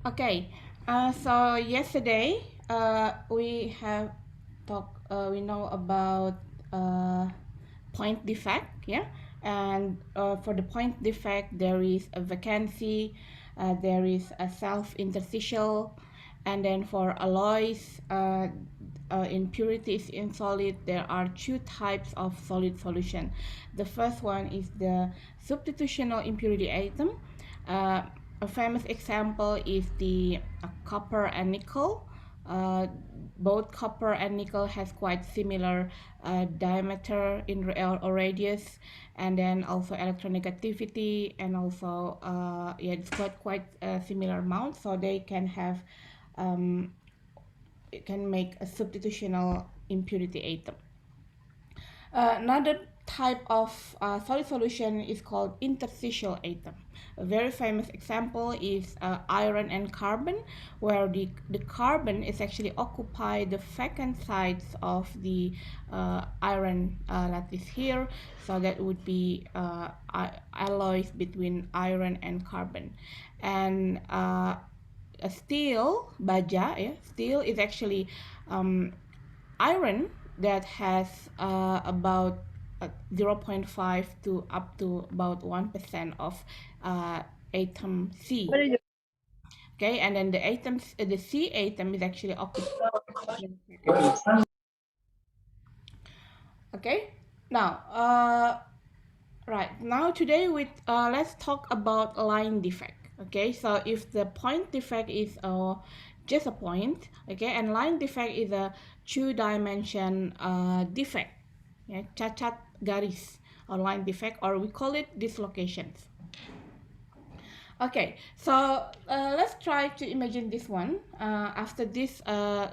Okay, so yesterday we have talked, we know about uh, point defect, yeah, and for the point defect there is a vacancy, there is a self-interstitial, and then for alloys, impurities in solid, there are two types of solid solution. The first one is the substitutional impurity atom. Uh, a famous example is the copper and nickel. Uh, Both copper and nickel has quite similar diameter in or radius, and then also electronegativity, and also yeah, it's quite similar amount, so they can have it can make a substitutional impurity atom. Another type of solid solution is called interstitial atom. A very famous example is iron and carbon, where the carbon is actually occupy the vacant sides of the iron lattice here, so that would be alloys between iron and carbon. And steel, baja, yeah, steel is actually iron that has about 0.5 to up to about 1% of atom C. Okay, and then the atoms, the C atom is actually oxygen. Okay, now right now today let's talk about line defect. Okay, so if the point defect is just a point, okay, and line defect is a two-dimension defect, yeah, cacat garis or line defect, or we call it dislocations. Okay, so let's try to imagine this one. After this, I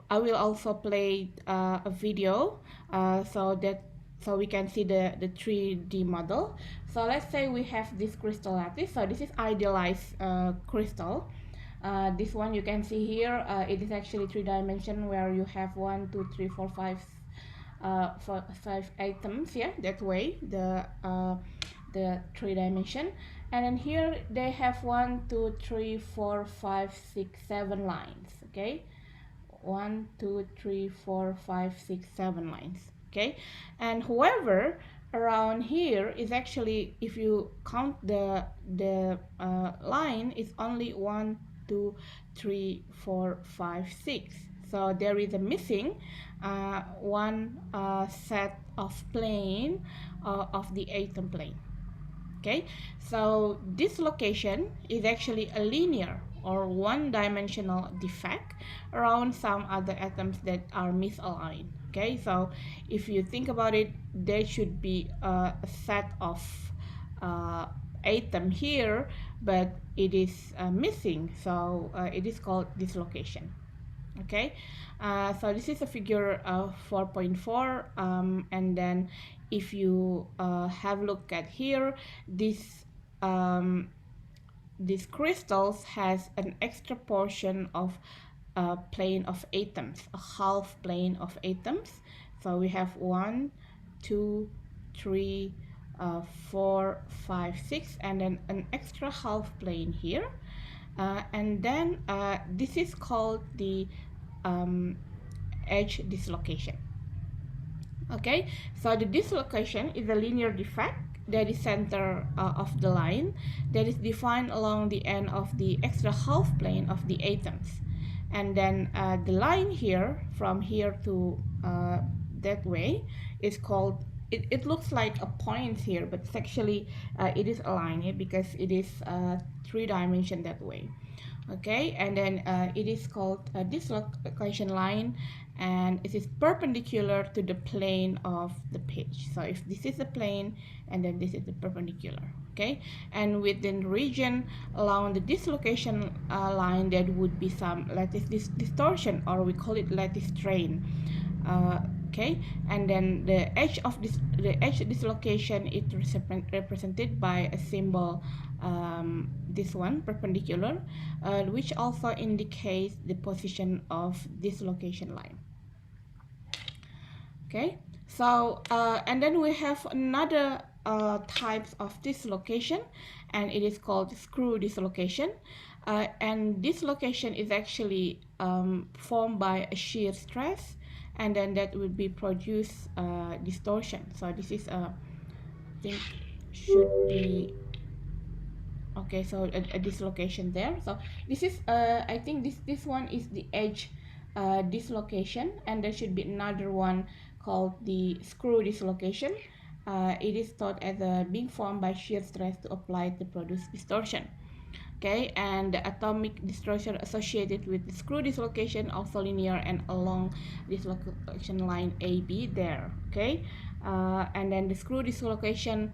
will also play a video so we can see the 3D model. So let's say we have this crystal lattice. So this is idealized crystal. This one you can see here. It is actually 3 dimension where you have 1, 2, 3, 4, 5, 5 items. Yeah, that way the 3 dimension, and then here they have 1, 2, 3, 4, 5, 6, 7 lines. Okay, 1, 2, 3, 4, 5, 6, 7 lines. Okay, and however, around here is actually, if you count the line, is only 1, 2, 3, 4, 5, 6. So there is a missing one set of plane of the atom plane. Okay, so dislocation is actually a linear or one-dimensional defect around some other atoms that are misaligned. Okay, so if you think about it, there should be a set of atom here, but it is missing, so it is called dislocation. Okay, so this is a figure 4.4, and then if you have a look at here, this these crystals has an extra portion of plane of atoms, a half plane of atoms. So we have 1, 2, 3, 4, 5, 6, and then an extra half plane here. And then this is called the edge dislocation. Okay, so the dislocation is a linear defect that is center of the line that is defined along the end of the extra half plane of the atoms, and then the line here from here to that way is called, it looks like a point here, but it's actually it is a line here because it is 3 dimension that way. Okay, and then it is called a dislocation line, and it is perpendicular to the plane of the page. So if this is the plane, and then this is the perpendicular. Okay, and within region along the dislocation line, there would be some lattice distortion, or we call it lattice strain. Okay, and then the edge dislocation is represented by a symbol, this one, perpendicular, which also indicates the position of dislocation line. Okay, so and then we have another types of dislocation, and it is called screw dislocation. And dislocation is actually formed by a shear stress, and then that will be produce distortion. So this is I think should be okay. So a dislocation there. So this is I think this one is the edge dislocation, and there should be another one called the screw dislocation. It is thought as being formed by shear stress to apply to produce distortion. Okay, and the atomic distortion associated with the screw dislocation also linear and along dislocation line AB there. Okay, and then the screw dislocation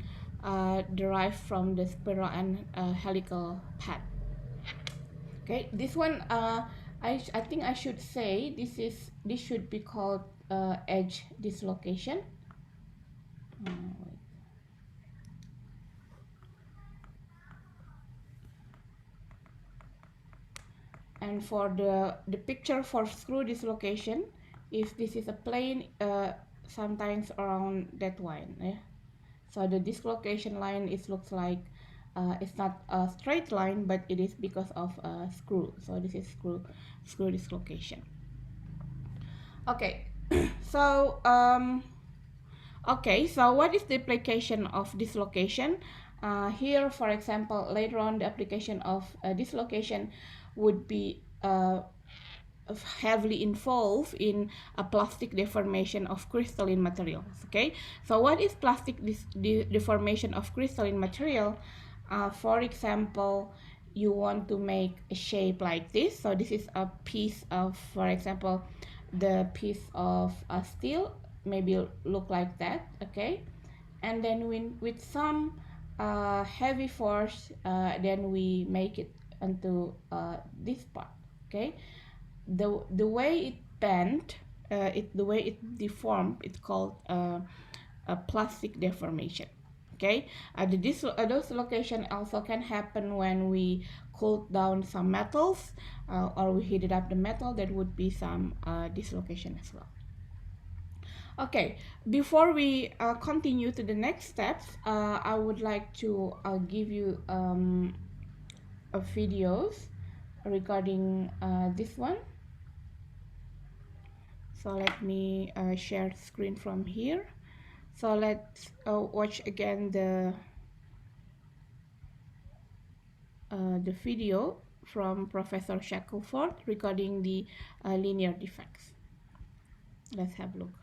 derived from the spiral and helical path. Okay, this one I think I should say this should be called edge dislocation. And for the picture for screw dislocation, if this is a plane, sometimes around that one, yeah. So the dislocation line looks like it's not a straight line, but it is because of a screw. So this is screw dislocation. Okay, so okay, so what is the application of dislocation? Here, for example, later on the application of dislocation would be heavily involved in a plastic deformation of crystalline materials. Okay, so what is plastic deformation of crystalline material? For example, you want to make a shape like this. So this is a piece of, for example, the piece of steel maybe look like that. Okay, and then with some heavy force, then we make it into this part. Okay, the way it bent, the way it deformed, it's called a plastic deformation. Okay, those location also can happen when we cool down some metals or we heated up the metal. That would be some dislocation as well. Okay, before we continue to the next steps, I would like to give you videos regarding this one. So let me share the screen from here. So let's watch again the video from Professor Shackelford regarding the linear defects. Let's have a look.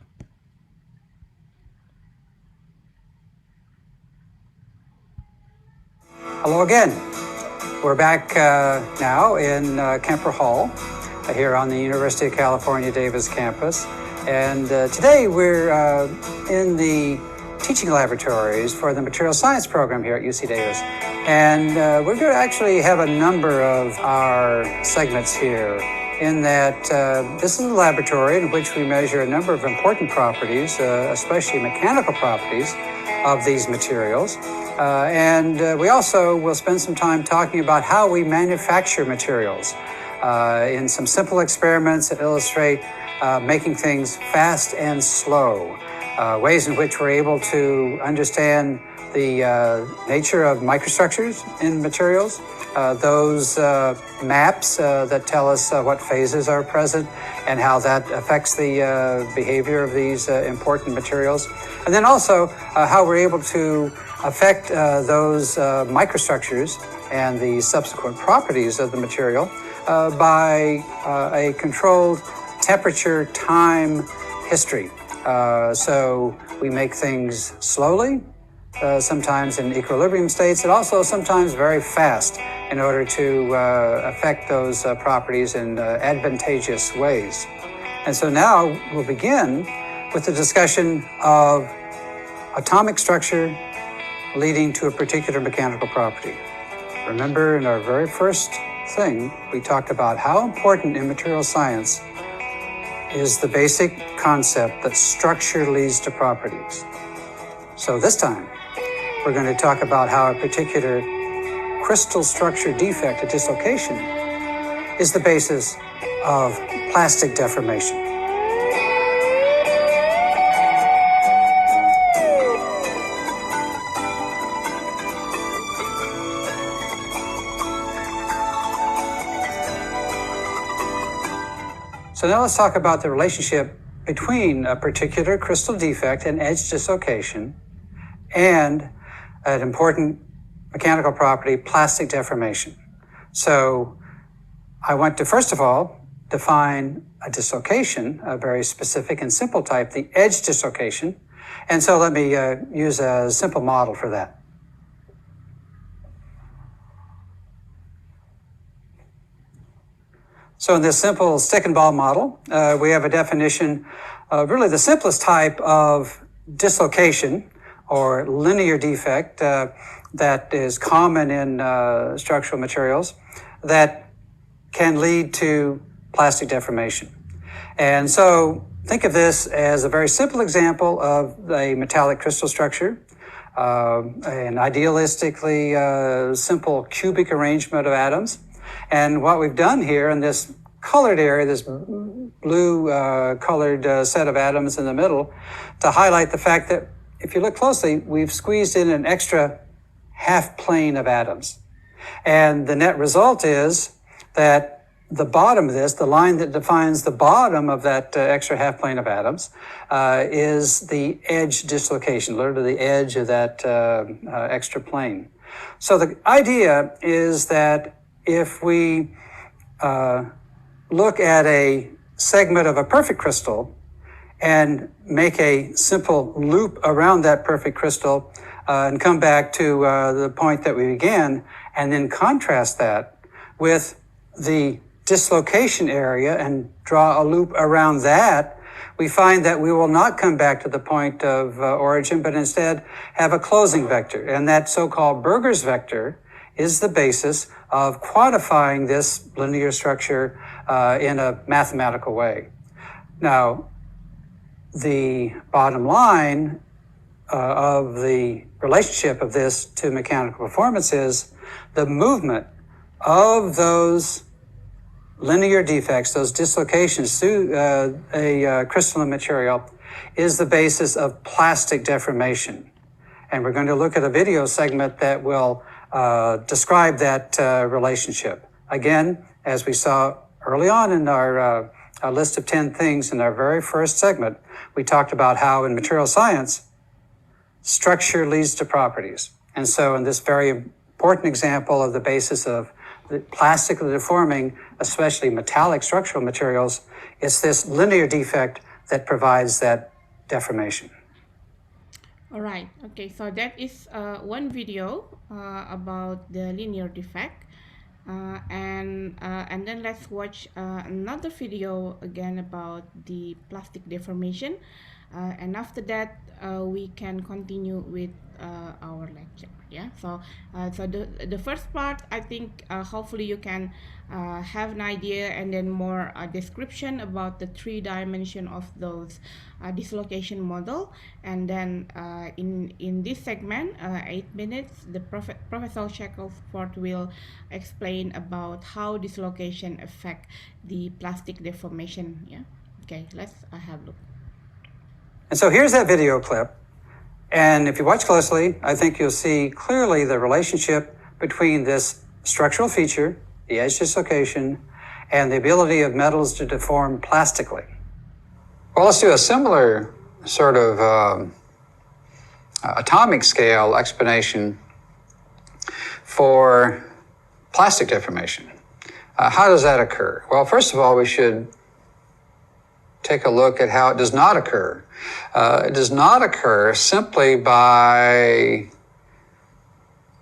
Hello again. We're back now in Kemper Hall here on the University of California, Davis campus. And today we're in the teaching laboratories for the material science program here at UC Davis. And we're going to actually have a number of our segments here in that this is a laboratory in which we measure a number of important properties, especially mechanical properties of these materials. And we also will spend some time talking about how we manufacture materials in some simple experiments that illustrate making things fast and slow, ways in which we're able to understand the nature of microstructures in materials, those maps that tell us what phases are present and how that affects the behavior of these important materials. And then also how we're able to affect those microstructures and the subsequent properties of the material by a controlled temperature time history. So we make things slowly, sometimes in equilibrium states, and also sometimes very fast in order to affect those properties in advantageous ways. And so now we'll begin with the discussion of atomic structure leading to a particular mechanical property. Remember, in our very first thing, we talked about how important in material science is the basic concept that structure leads to properties. So this time, we're going to talk about how a particular crystal structure defect, a dislocation, is the basis of plastic deformation. So now let's talk about the relationship between a particular crystal defect and edge dislocation and an important mechanical property, plastic deformation. So I want to, first of all, define a dislocation, a very specific and simple type, the edge dislocation. And so let me use a simple model for that. So in this simple stick and ball model, we have a definition of really the simplest type of dislocation or linear defect that is common in structural materials that can lead to plastic deformation. And so think of this as a very simple example of a metallic crystal structure, an idealistically simple cubic arrangement of atoms. And what we've done here in this colored area, this blue colored set of atoms in the middle, to highlight the fact that if you look closely, we've squeezed in an extra half plane of atoms. And the net result is that the bottom of this, the line that defines the bottom of that extra half plane of atoms, is the edge dislocation, literally the edge of that extra plane. So the idea is that if we look at a segment of a perfect crystal and make a simple loop around that perfect crystal and come back to the point that we began, and then contrast that with the dislocation area and draw a loop around that, we find that we will not come back to the point of origin, but instead have a closing vector. And that so-called Berger's vector is the basis of quantifying this linear structure in a mathematical way. Now, the bottom line of the relationship of this to mechanical performance is the movement of those linear defects, those dislocations through a crystalline material, is the basis of plastic deformation. And we're going to look at a video segment that will describe that relationship. Again, as we saw early on in our list of 10 things in our very first segment, we talked about how in material science, structure leads to properties. And so in this very important example of the basis of the plastically deforming, especially metallic structural materials, it's this linear defect that provides that deformation. All right. Okay. So that is one video about the linear defect, and then let's watch another video again about the plastic deformation, and after that we can continue with our lecture. Yeah. So the first part, I think hopefully you can have an idea and then more description about the 3-dimension of those dislocation model, and then in this segment 8 minutes the Professor Shackelford will explain about how dislocation affect the plastic deformation. Yeah. Okay, let's have a look. And so here's that video clip. And if you watch closely, I think you'll see clearly the relationship between this structural feature, the edge dislocation, and the ability of metals to deform plastically. Well, let's do a similar sort of atomic scale explanation for plastic deformation. How does that occur? Well, first of all, we should take a look at how it does not occur. It does not occur simply by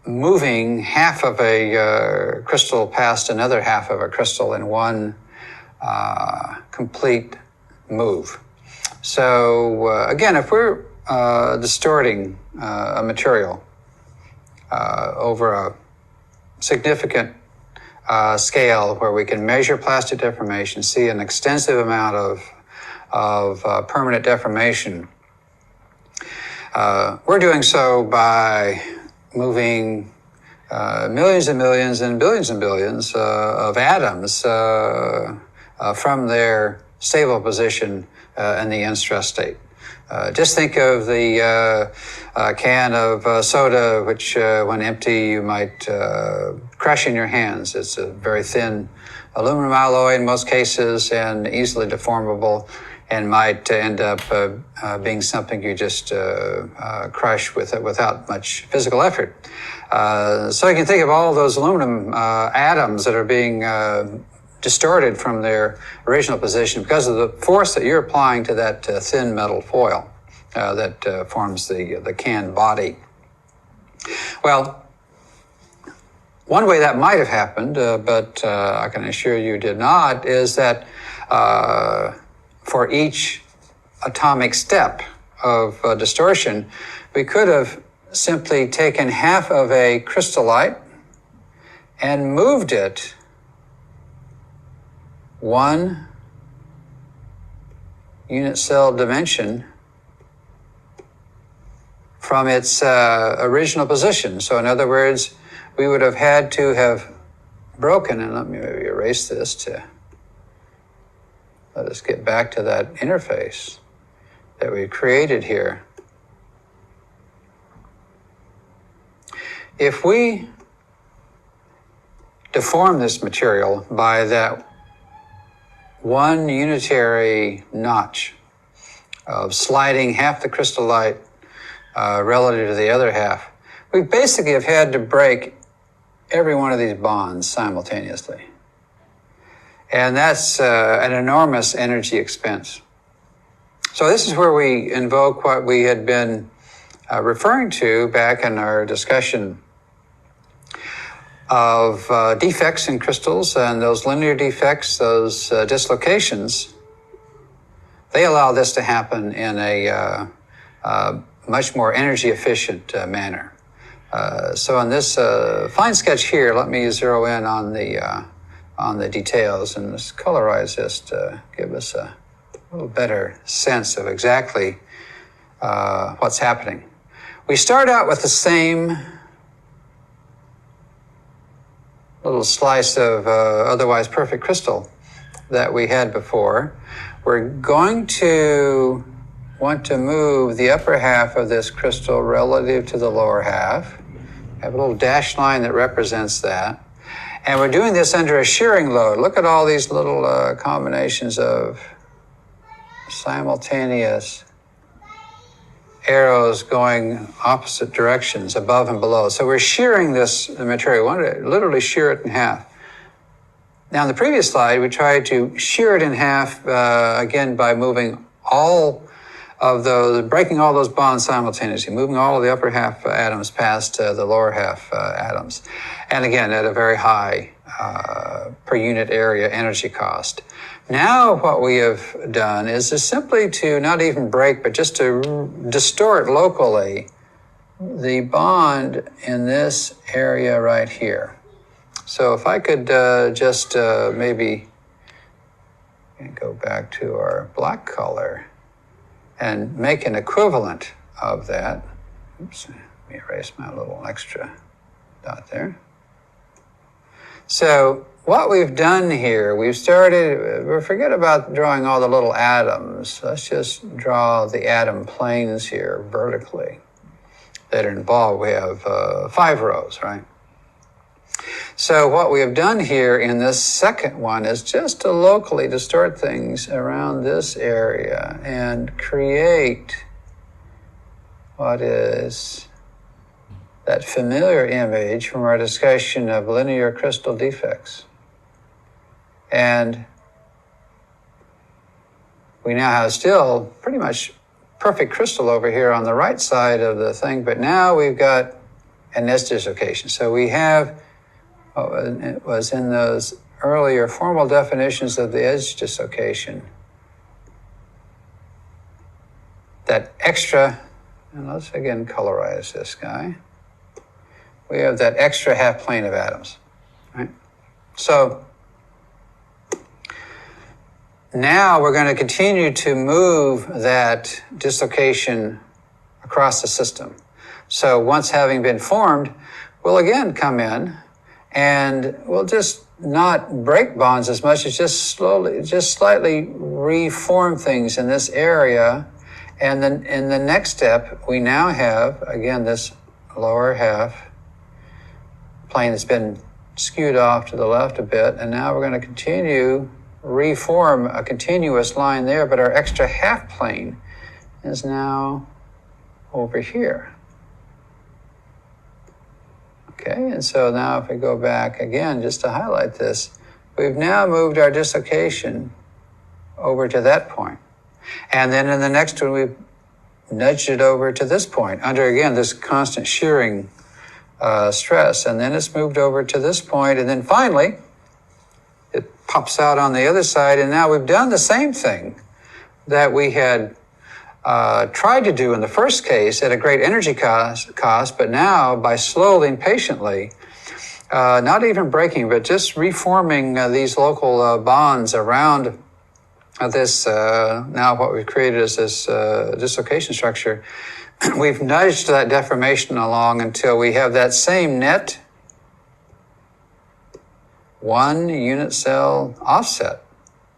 moving half of a crystal past another half of a crystal in one complete move. So again, if we're distorting a material over a significant scale where we can measure plastic deformation, see an extensive amount of permanent deformation, we're doing so by moving millions and millions and billions of atoms from their stable position in the in-stress state. Just think of the can of soda, which when empty you might crush in your hands. It's a very thin aluminum alloy in most cases and easily deformable, and might end up being something you just crush without much physical effort. So you can think of all those aluminum atoms that are being distorted from their original position because of the force that you're applying to that thin metal foil that forms the can body. Well, one way that might have happened, but I can assure you did not, is that for each atomic step of distortion, we could have simply taken half of a crystallite and moved it 1 unit cell dimension from its original position. So in other words, we would have had to have broken, and let me maybe erase this to let us get back to that interface that we created here. If we deform this material by that one unitary notch of sliding half the crystallite relative to the other half, we basically have had to break every one of these bonds simultaneously. And that's an enormous energy expense. So this is where we invoke what we had been referring to back in our discussion of defects in crystals, and those linear defects, those dislocations. They allow this to happen in a much more energy efficient manner. So in this fine sketch here, let me zero in on the details and just colorize this to give us a little better sense of exactly what's happening. We start out with the same little slice of otherwise perfect crystal that we had before. We're going to want to move the upper half of this crystal relative to the lower half. Have a little dashed line that represents that. And we're doing this under a shearing load. Look at all these little combinations of simultaneous arrows going opposite directions, above and below. So we're shearing this material. We want to literally shear it in half. Now, in the previous slide, we tried to shear it in half, again, by moving breaking all those bonds simultaneously, moving all of the upper half atoms past the lower half atoms. And again, at a very high per unit area energy cost. Now what we have done is simply to not even break, but just to distort locally the bond in this area right here. So if I could just maybe go back to our black color and make an equivalent of that. Oops, let me erase my little extra dot there. So what we've done here, we forget about drawing all the little atoms. Let's just draw the atom planes here vertically that are involved. We have 5 rows, right? So what we have done here in this second one is just to locally distort things around this area and create what is that familiar image from our discussion of linear crystal defects. And we now have still pretty much perfect crystal over here on the right side of the thing, but now we've got an edge dislocation. So we have what was in those earlier formal definitions of the edge dislocation. That extra, and let's again colorize this guy. We have that extra half plane of atoms, right? So now we're going to continue to move that dislocation across the system. So once having been formed, we'll again come in and we'll just not break bonds as much as just slightly reform things in this area And then in the next step, we now have, again, this lower half plane that's been skewed off to the left a bit, and now we're going to continue, reform a continuous line there, but our extra half plane is now over here. Okay, and so now if we go back again, just to highlight this, we've now moved our dislocation over to that point. And then in the next one, we've nudged it over to this point under, again, this constant shearing stress. And then it's moved over to this point. And then finally, it pops out on the other side. And now we've done the same thing that we had tried to do in the first case at a great energy cost, but now by slowly and patiently, not even breaking, but just reforming these local bonds around this, now what we've created is this dislocation structure. We've nudged that deformation along until we have that same net 1 unit cell offset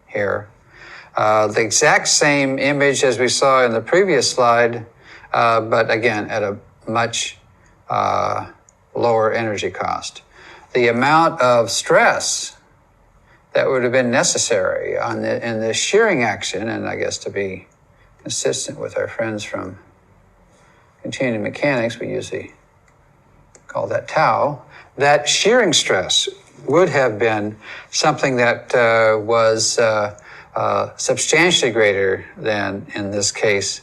here. The exact same image as we saw in the previous slide, but again, at a much lower energy cost. The amount of stress that would have been necessary in this shearing action, and I guess to be consistent with our friends from continuum mechanics, we usually call that tau, that shearing stress would have been something that was substantially greater than in this case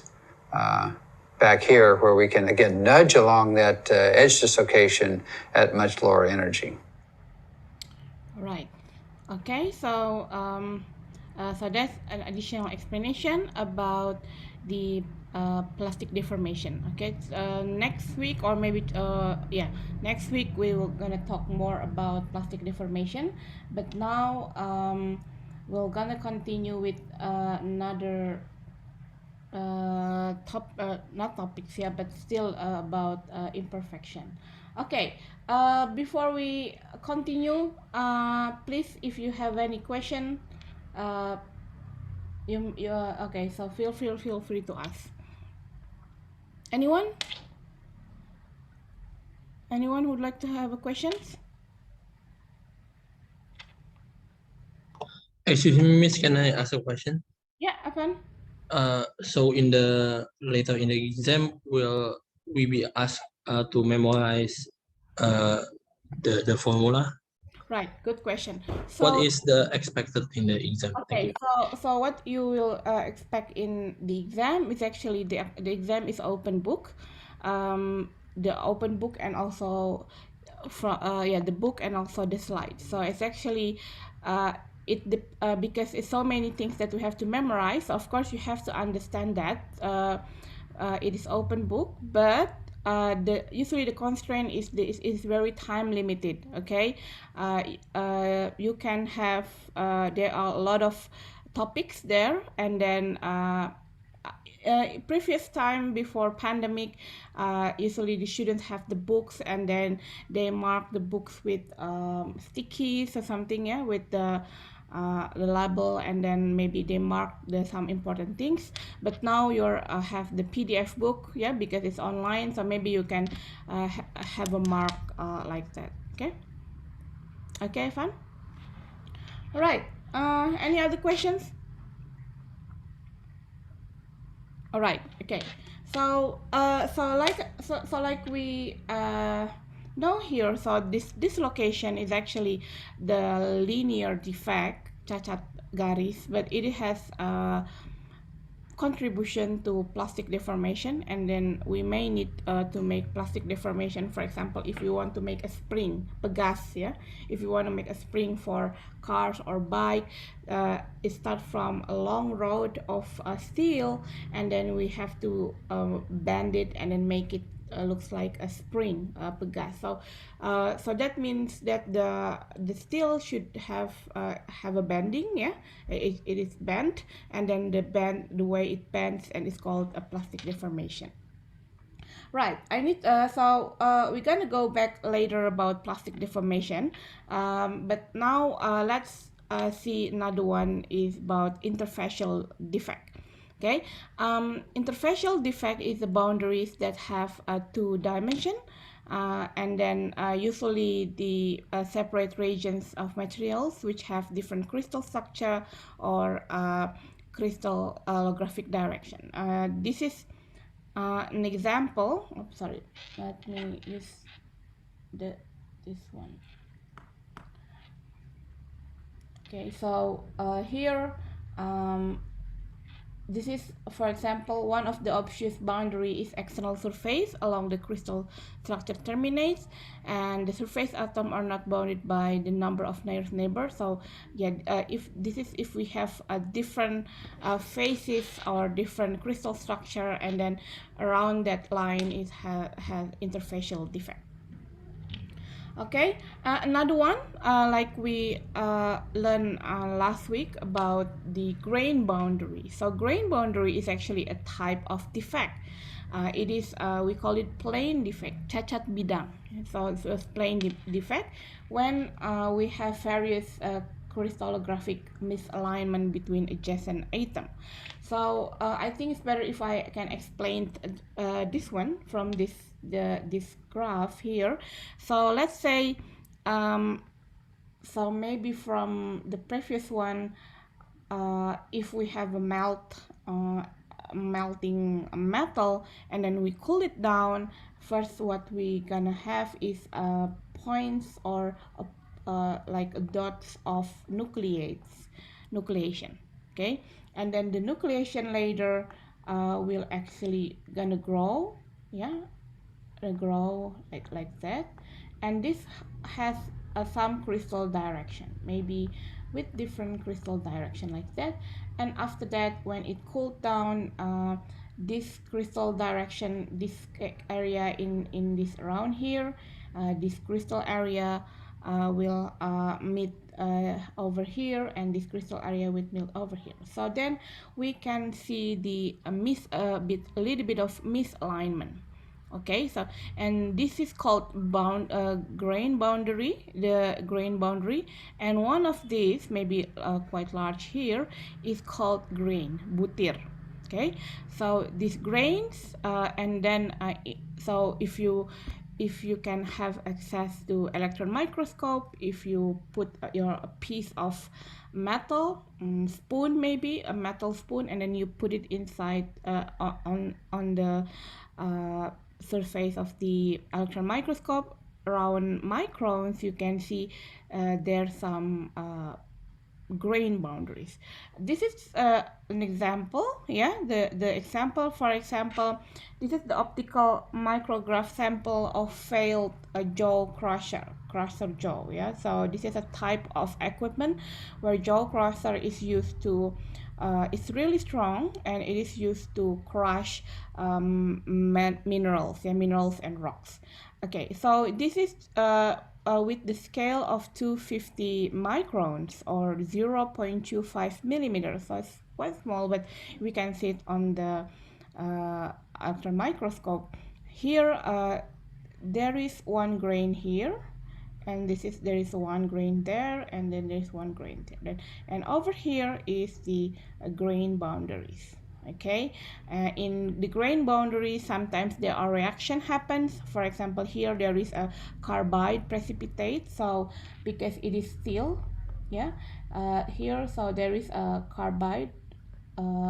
back here, where we can again nudge along that edge dislocation at much lower energy. Right. Okay, so so that's an additional explanation about the plastic deformation. Okay, next week or maybe next week we will gonna talk more about plastic deformation. But now we're gonna continue with another not topics here, but still about imperfection. Okay, before we continue, please, if you have any question, okay, so feel free to ask. Anyone would like to have a questions? Excuse me, Miss, can I ask a question? Yeah, Afan. So later in the exam, will we be asked to memorize the formula? Right, good question. So what is the expected in the exam? okay, so what you will expect in the exam is actually the exam is open book, the open book and also from the book and also the slides. So it's actually because it's so many things that we have to memorize. Of course, you have to understand that it is open book, but usually the constraint is very time limited. Okay, you can have there are a lot of topics there, and then previous time before pandemic, usually the students have the books and then they mark the books with stickies or something, yeah, with the label, and then maybe they mark some important things. But now you have the PDF book, yeah, because it's online, so maybe you can have a mark like that. Okay, fun. All right, any other questions? All right, okay, so like we know here, so this dislocation is actually the linear defect, cacat garis, but it has a contribution to plastic deformation, and then we may need to make plastic deformation. For example, if you want to make a spring, pegas, yeah, if you want to make a spring for cars or bike, it starts from a long rod of steel, and then we have to bend it and then make it looks like a spring, pegas. So that means that the steel should have a bending, yeah, it is bent, and then the way it bends, and it's called a plastic deformation. Right, I need we're gonna go back later about plastic deformation, but now let's see another one is about interfacial defect. Okay, interfacial defect is the boundaries that have two dimension, and then usually the separate regions of materials which have different crystal structure or crystal holographic direction. This is an example. Oh, sorry, let me use this one. Okay, so here this is, for example, one of the obvious boundary is external surface along the crystal structure terminates, and the surface atom are not bounded by the number of nearest neighbors. So yeah, if we have a different faces or different crystal structure, and then around that line is has interfacial defect. Okay, another one, like we learned last week about the grain boundary. So grain boundary is actually a type of defect. It is, we call it plane defect, cacat bidang. So it's a plane defect when we have various crystallographic misalignment between adjacent atom. So I think it's better if I can explain this one from this graph here. So let's say, so maybe from the previous one, if we have a melting metal and then we cool it down, first what we gonna have is points or like dots of nucleation. Okay, and then the nucleation later will actually gonna grow, yeah, grow like that, and this has some crystal direction, maybe with different crystal direction like that. And after that, when it cooled down, this crystal direction, this area in this around here, this crystal area will meet over here, and this crystal area will meet over here. So then we can see the a little bit of misalignment. Okay, so and this is called grain boundary, the grain boundary, and one of these, maybe quite large here, is called grain butir. Okay, so these grains, and then so if you can have access to electron microscope, if you put your piece of metal spoon, maybe a metal spoon, and then you put it inside on the surface of the electron microscope around microns, you can see there's some grain boundaries. This is an example, yeah, the example, for example, this is the optical micrograph sample of failed jaw crusher jaw, yeah. So this is a type of equipment where jaw crusher is used to it's really strong, and it is used to crush minerals, yeah, minerals and rocks. Okay, so this is with the scale of 250 microns or 0.25 millimeters. So it's quite small, but we can see it on the electron microscope. Here, there is one grain here, and there is one grain there, and then there's one grain there, and over here is the grain boundaries. Okay, in the grain boundary, sometimes there are reaction happens. For example, here there is a carbide precipitate, so because it is steel, yeah, here, so there is a carbide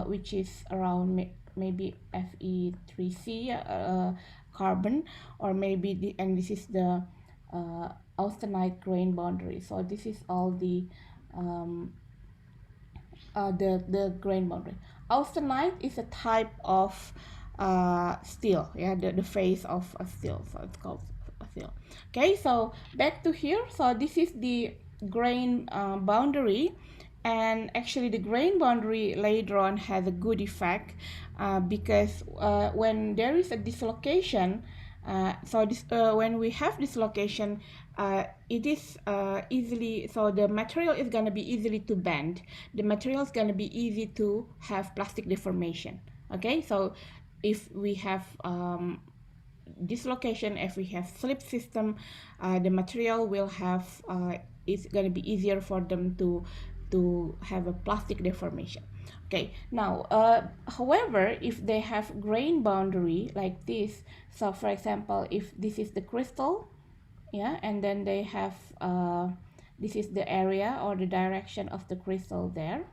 which is around maybe Fe3C carbon, or maybe and this is the austenite grain boundary. So this is all the grain boundary. Austenite is a type of steel, yeah, the face of a steel, so it's called a steel. Okay, so back to here. So this is the grain boundary, and actually the grain boundary later on has a good effect because when there is a dislocation, so this when we have dislocation, it is easily, so the material is going to be easily to bend, the material is going to be easy to have plastic deformation. Okay, so if we have dislocation, if we have slip system, the material will have it's going to be easier for them to to have a plastic deformation. Okay, now however, if they have grain boundary like this, so for example, if this is the crystal, yeah, and then they have this is the area or the direction of the crystal there.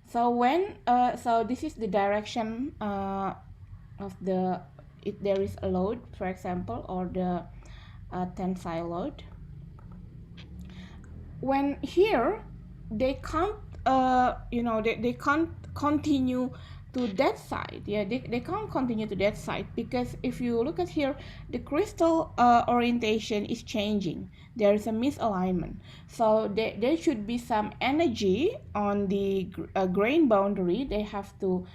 So when so this is the direction of the, if there is a load, for example, or the tensile load. When here they can't they can't continue to that side. Yeah, they can't continue to that side, because if you look at here, the crystal orientation is changing. There is a misalignment, so there should be some energy on the grain boundary. They have to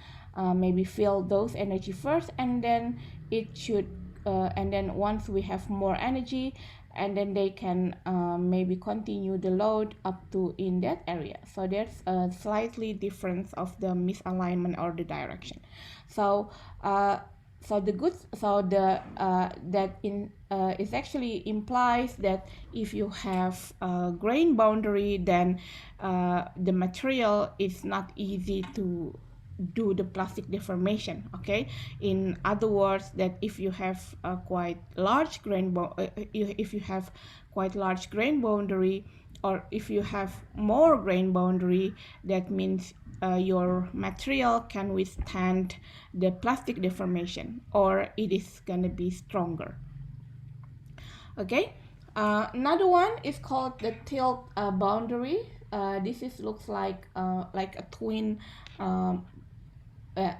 maybe feel those energy first, and then it should and then once we have more energy, and then they can maybe continue the load up to in that area. So there's a slightly difference of the misalignment or the direction. So so the good, so the that in it actually implies that if you have a grain boundary, then the material is not easy to do the plastic deformation. Okay, in other words, that if you have a quite large if you have quite large grain boundary, or if you have more grain boundary, that means your material can withstand the plastic deformation, or it is going to be stronger. Okay, another one is called the tilt boundary. This is looks like a twin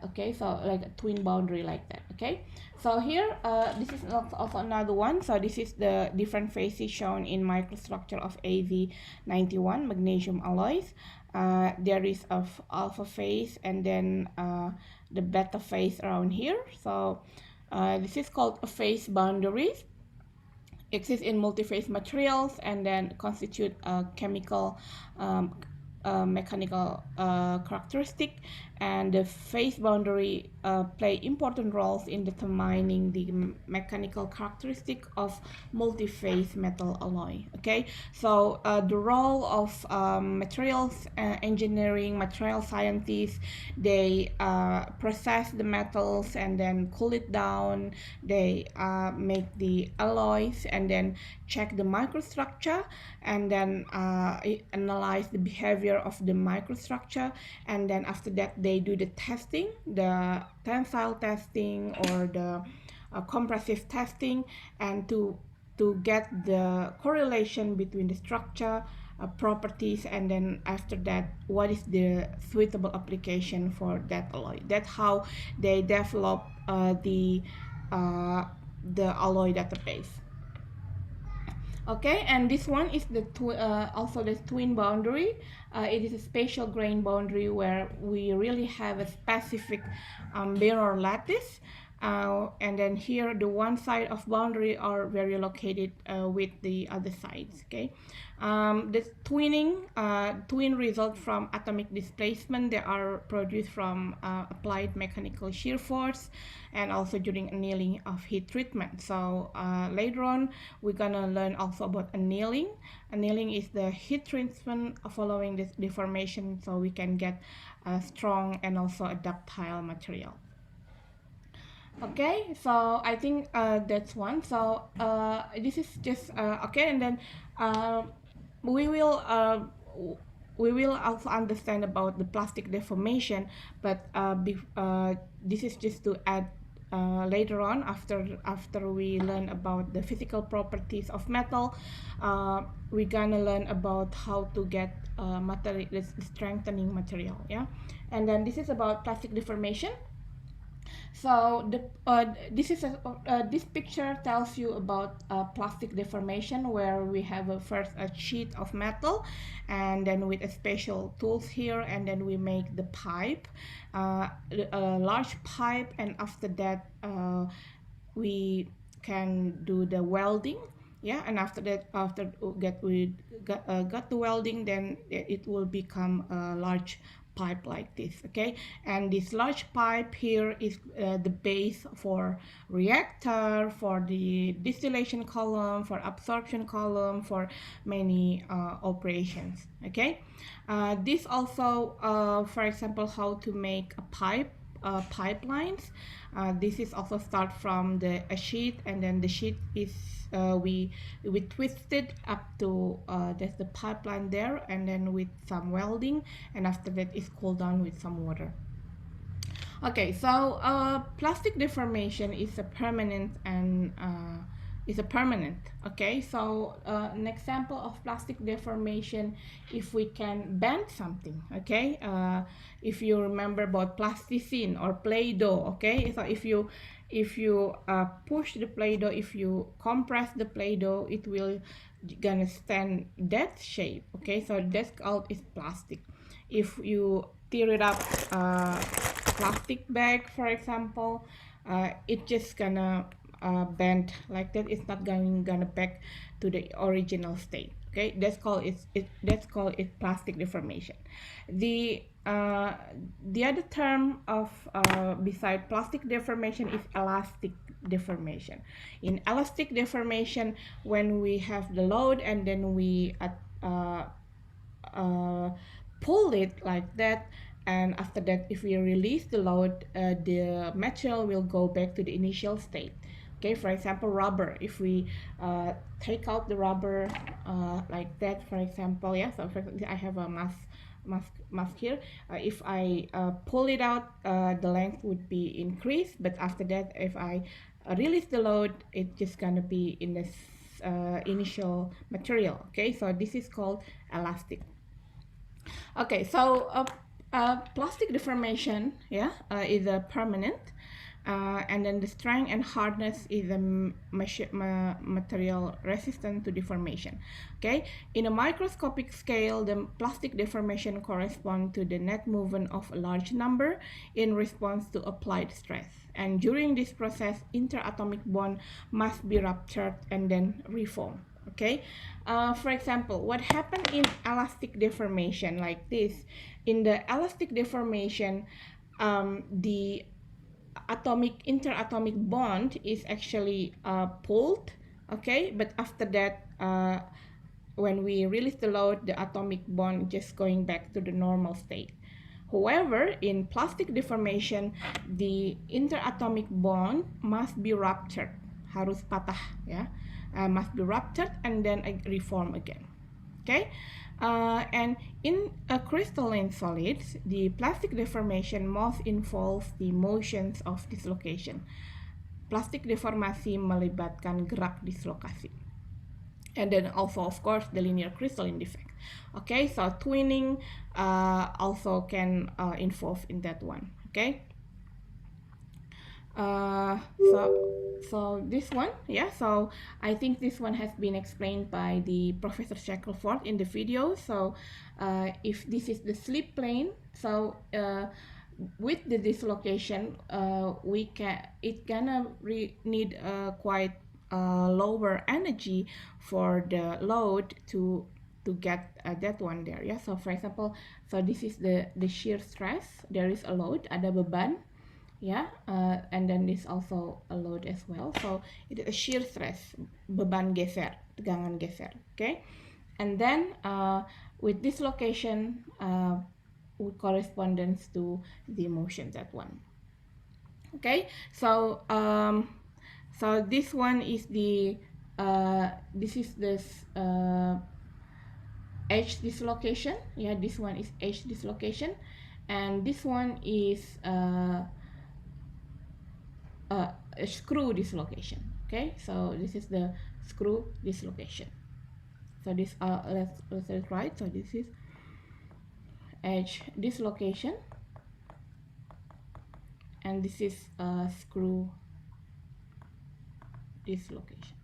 okay, so like a twin boundary like that. Okay, so here this is also another one. So this is the different phases shown in microstructure of AZ91 magnesium alloys. There is of alpha phase, and then the beta phase around here. So this is called a phase boundaries. Exists in multi-phase materials, and then constitute a chemical mechanical characteristic, and the phase boundary play important roles in determining the mechanical characteristic of multi-phase metal alloy. Okay, so the role of materials engineering, material scientists, they process the metals and then cool it down. They make the alloys and then check the microstructure, and then analyze the behavior of the microstructure, and then after that they do the testing, the tensile testing or the compressive testing, and to get the correlation between the structure properties, and then after that what is the suitable application for that alloy. That's how they develop the alloy database. Okay, and this one is the also the twin boundary. It is a spatial grain boundary where we really have a specific mirror lattice, and then here the one side of boundary are very located with the other sides. Okay, the twin result from atomic displacement. They are produced from applied mechanical shear force, and also during annealing of heat treatment. So later on we're gonna learn also about annealing. Annealing is the heat treatment following this deformation, so we can get a strong and also a ductile material. Okay, so I think that's one. So this is just okay, and then we will also understand about the plastic deformation, but this is just to add later on, after we learn about the physical properties of metal. We're gonna learn about how to get material, the strengthening material. Yeah, and then this is about plastic deformation. So this picture tells you about plastic deformation, where we have first a sheet of metal, and then with a special tools here, and then we make the pipe, a large pipe, and after that we can do the welding. Yeah, and after that, we got the welding, then it will become a large pipe like this, okay? And this large pipe here is the base for reactor, for the distillation column, for absorption column, for many operations, okay? This also, for example, how to make a pipelines. This is also start from a sheet, and then the sheet is we twist it up to there's the pipeline there, and then with some welding, and after that is cooled down with some water. Okay, so plastic deformation is a permanent okay. So an example of plastic deformation, if we can bend something, okay, if you remember about plasticine or Play-Doh, okay, so if you push the Play-Doh, if you compress the Play-Doh, it will gonna stand that shape, okay, so that's called is plastic. If you tear it up, plastic bag, for example, it just gonna bend like that. It's not gonna back to the original state, okay. That's called it plastic deformation. The other term of beside plastic deformation is elastic deformation. In elastic deformation, when we have the load and then we pull it like that, and after that if we release the load, the material will go back to the initial state, okay. For example, rubber, if we take out the rubber like that, for example, yeah, so for example, I have a mask here. If I pull it out, the length would be increased, but after that if I release the load, it's just gonna be in this initial material, okay. So this is called elastic. Okay, so plastic deformation, yeah, is a permanent, and then the strength and hardness is a material resistant to deformation. Okay, in a microscopic scale, the plastic deformation corresponds to the net movement of a large number in response to applied stress. And during this process, interatomic bond must be ruptured and then reformed. Okay, for example, what happened in elastic deformation like this? In the elastic deformation, the interatomic bond is actually pulled, okay, but after that, when we release the load, the atomic bond just going back to the normal state. However, in plastic deformation, the interatomic bond must be ruptured, harus patah, ya, must be ruptured and then reform again. Okay, and in crystalline solids, the plastic deformation most involves the motions of dislocation. Plastic deformasi melibatkan gerak dislokasi. And then also, of course, the linear crystalline defect. Okay, so twinning also can involve in that one. Okay. So this one, yeah, so I think this one has been explained by the Professor Shackelford in the video. So if this is the slip plane, so with the dislocation, it gonna need quite lower energy for the load to get that one there, yeah. So for example, so this is the shear stress, there is a load, ada beban, yeah, and then this also a load as well. So it is a shear stress, beban geser, tegangan geser, okay. And then with dislocation, correspondence to the motion, that one. Okay, so so this one is the edge dislocation, yeah, this one is edge dislocation, and this one is a screw dislocation. Okay, so this is the screw dislocation. So this let's write. So this is edge dislocation, and this is screw dislocation.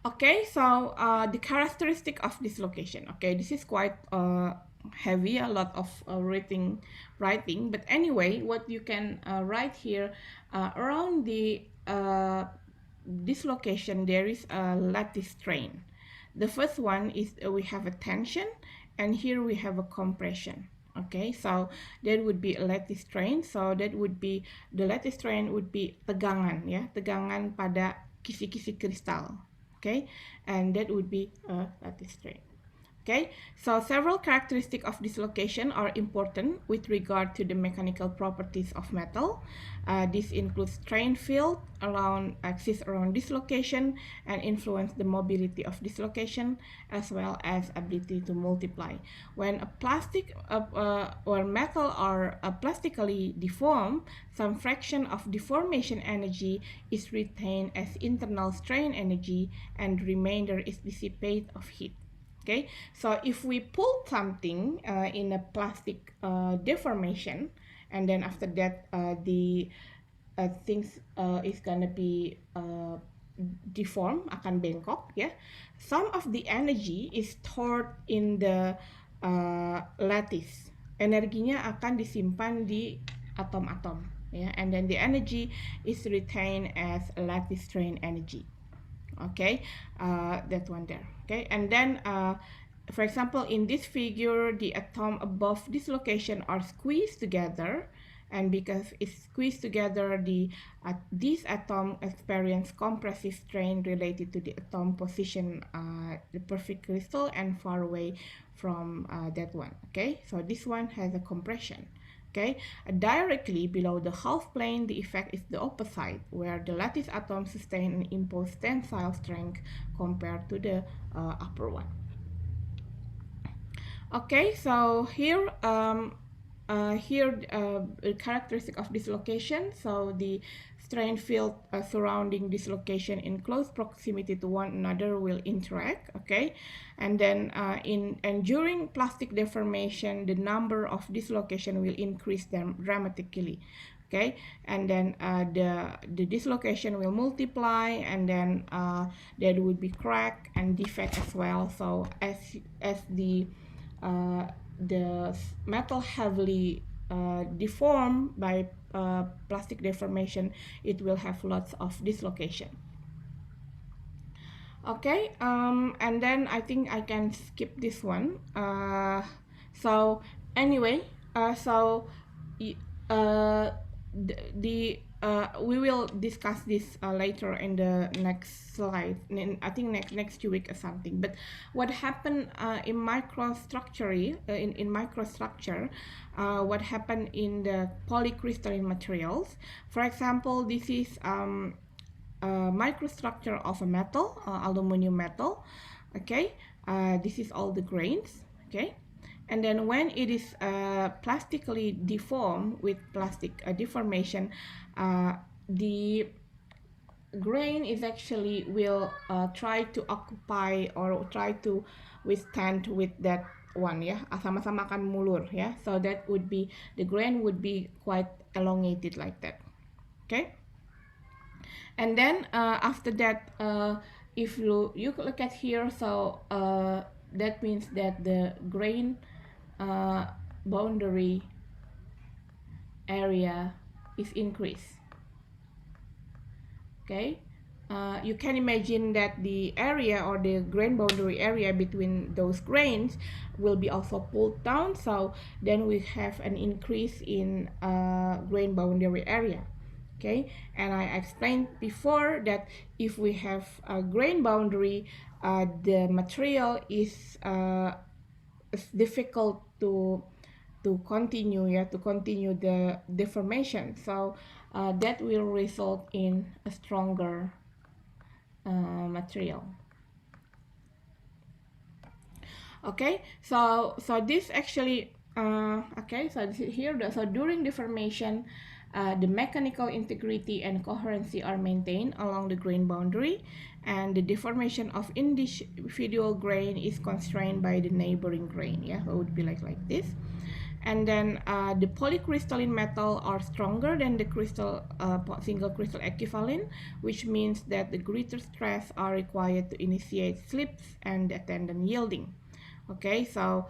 Okay, so the characteristic of dislocation. Okay, this is quite heavy, a lot of writing, but anyway, what you can write here, around the dislocation there is a lattice strain. The first one is we have a tension, and here we have a compression. Okay, so that would be a lattice strain. So that would be, the lattice strain would be tegangan, ya, tegangan pada kisi-kisi kristal. Okay, and that would be a lattice strain. Okay, so several characteristics of dislocation are important with regard to the mechanical properties of metal. This includes strain field around axis around dislocation and influence the mobility of dislocation as well as ability to multiply. When a plastic or metal are plastically deformed, some fraction of deformation energy is retained as internal strain energy and the remainder is dissipated of heat. Okay, so if we pull something in a plastic deformation, and then after that the things is gonna be deform, akan bengkok, ya. Some of the energy is stored in the lattice. Energinya akan disimpan di atom-atom, ya, and then the energy is retained as lattice strain energy. Okay, that one there. Okay, and then for example, in this figure, the atom above this location are squeezed together, and because it's squeezed together, this atom experience compressive strain related to the atom position, the perfect crystal, and far away from that one. Okay, so this one has a compression. Okay, directly below the half plane, the effect is the opposite, where the lattice atoms sustain and impose tensile strength compared to the upper one. Okay, so here the characteristic of dislocation. So the strain field surrounding dislocation in close proximity to one another will interact. Okay, and then during plastic deformation, the number of dislocation will increase them dramatically. Okay, and then the dislocation will multiply, and then there would be crack and defect as well. So as the metal heavily deformed by plastic deformation, it will have lots of dislocation. Okay, and then I think I can skip this one. So anyway, so we will discuss this later in the next slide. I think next 2 weeks or something. But what happened in microstructure, in microstructure, what happened in the polycrystalline materials? For example, this is microstructure of a metal, aluminum metal. Okay, this is all the grains. Okay, and then when it is plastically deformed with plastic deformation, the grain is actually will try to occupy or try to withstand with that one, ya, sama-sama akan mulur, ya. So that would be, the grain would be quite elongated like that. Okay, and then after that, if you look at here, so that means that the grain boundary area is increased. Okay, you can imagine that the area or the grain boundary area between those grains will be also pulled down, so then we have an increase in grain boundary area. Okay, and I explained before that if we have a grain boundary, the material is difficult to continue, to continue the deformation. So that will result in a stronger material. Okay, so this actually okay, so this is here. So during deformation, the mechanical integrity and coherency are maintained along the grain boundary, and the deformation of individual grain is constrained by the neighboring grain. Yeah, so it would be like this. And then the polycrystalline metal are stronger than the single crystal equivalent, which means that the greater stress are required to initiate slips and attendant yielding. Okay, so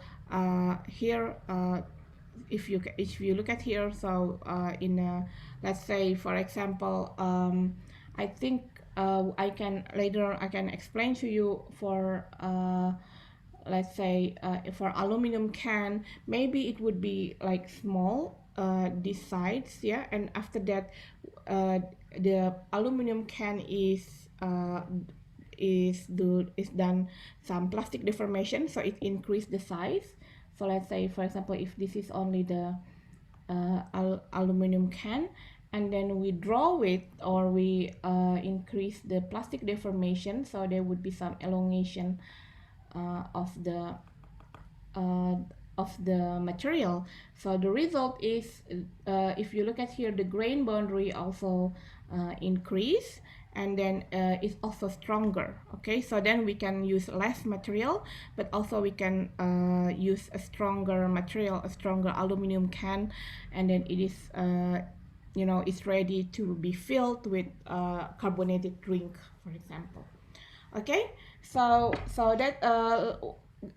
here if you look at here, so let's say for example, I think I can explain to you for let's say for aluminum can, maybe it would be like small, these sides, yeah, and after that the aluminum can is done some plastic deformation, so it increase the size. So let's say, for example, if this is only the aluminum can, and then we draw it or we increase the plastic deformation, so there would be some elongation of the uh, material. So the result is, if you look at here, the grain boundary also increase, and then it's also stronger. Okay, so then we can use less material, but also we can use a stronger material, a stronger aluminum can, and then it is it's ready to be filled with carbonated drink, for example. Okay, so that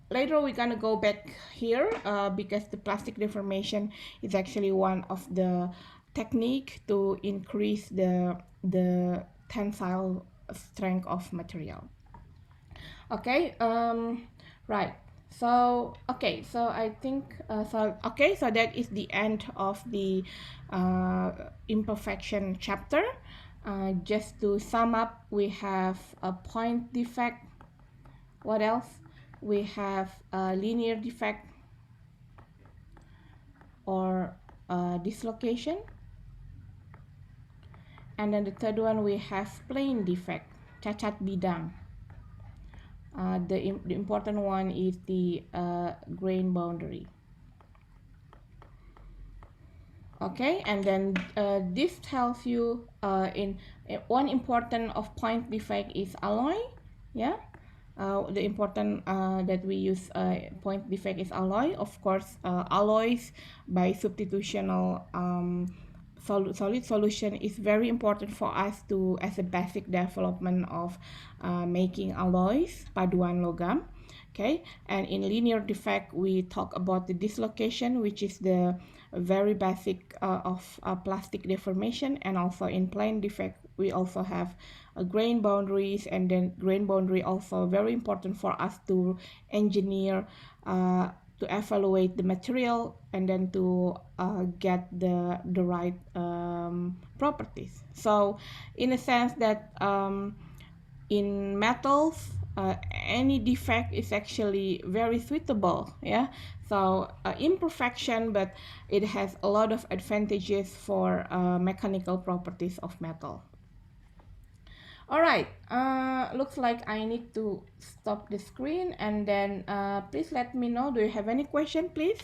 later we're gonna go back here because the plastic deformation is actually one of the technique to increase the tensile strength of material. Okay, right. So okay, so I think so that is the end of the imperfection chapter. Just to sum up, we have a point defect. What else? We have a linear defect or dislocation. And then the third one, we have plane defect, cacat bidang. The important one is the grain boundary. Okay, and then this tells you in one important of point defect is alloy. Yeah, the important that we use point defect is alloy. Of course, alloys by substitutional solid solution is very important for us to as a basic development of making alloys paduan logam. Okay, and in linear defect we talk about the dislocation, which is the very basic of plastic deformation, and also in plane defect we also have grain boundaries, and then grain boundary also very important for us to engineer, to evaluate the material, and then to get the right properties. So in a sense that in metals, any defect is actually very suitable, yeah. So imperfection, but it has a lot of advantages for mechanical properties of metal. All right, looks like I need to stop the screen, and then please let me know, do you have any question, please,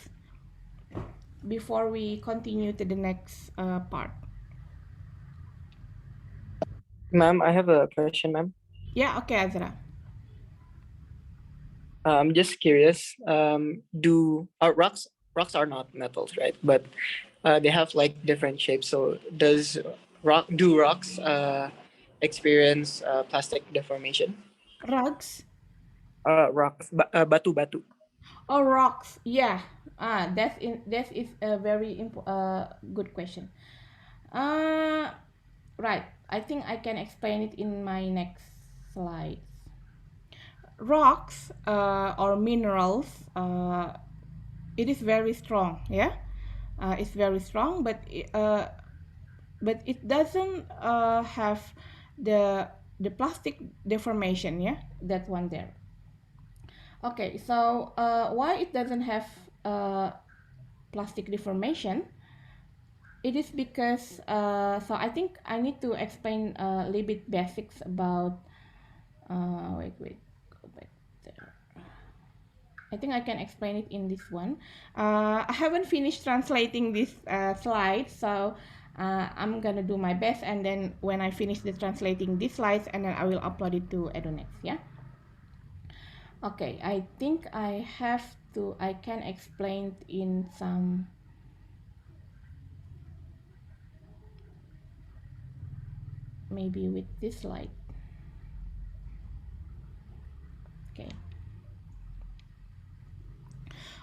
before we continue to the next part? Ma'am, I have a question, ma'am. Yeah, okay, Azra. I'm just curious. Do rocks are not metals, right? But they have like different shapes. So do rocks experience plastic deformation? Rugs? Batu. Oh, rocks. Yeah. That is a very good question. Right. I think I can explain it in my next slide. Rocks or minerals, it is very strong. Yeah, it's very strong, but it doesn't have the plastic deformation. Yeah, that one there. Okay, so why it doesn't have plastic deformation? It is because so I think I need to explain a little bit basics about wait, go back there. I think I can explain it in this one. I haven't finished translating this slide, so I'm gonna do my best, and then when I finish the translating these slides, and then I will upload it to Edunex. Yeah. Okay, I think I can explain in some maybe with this slide. Okay.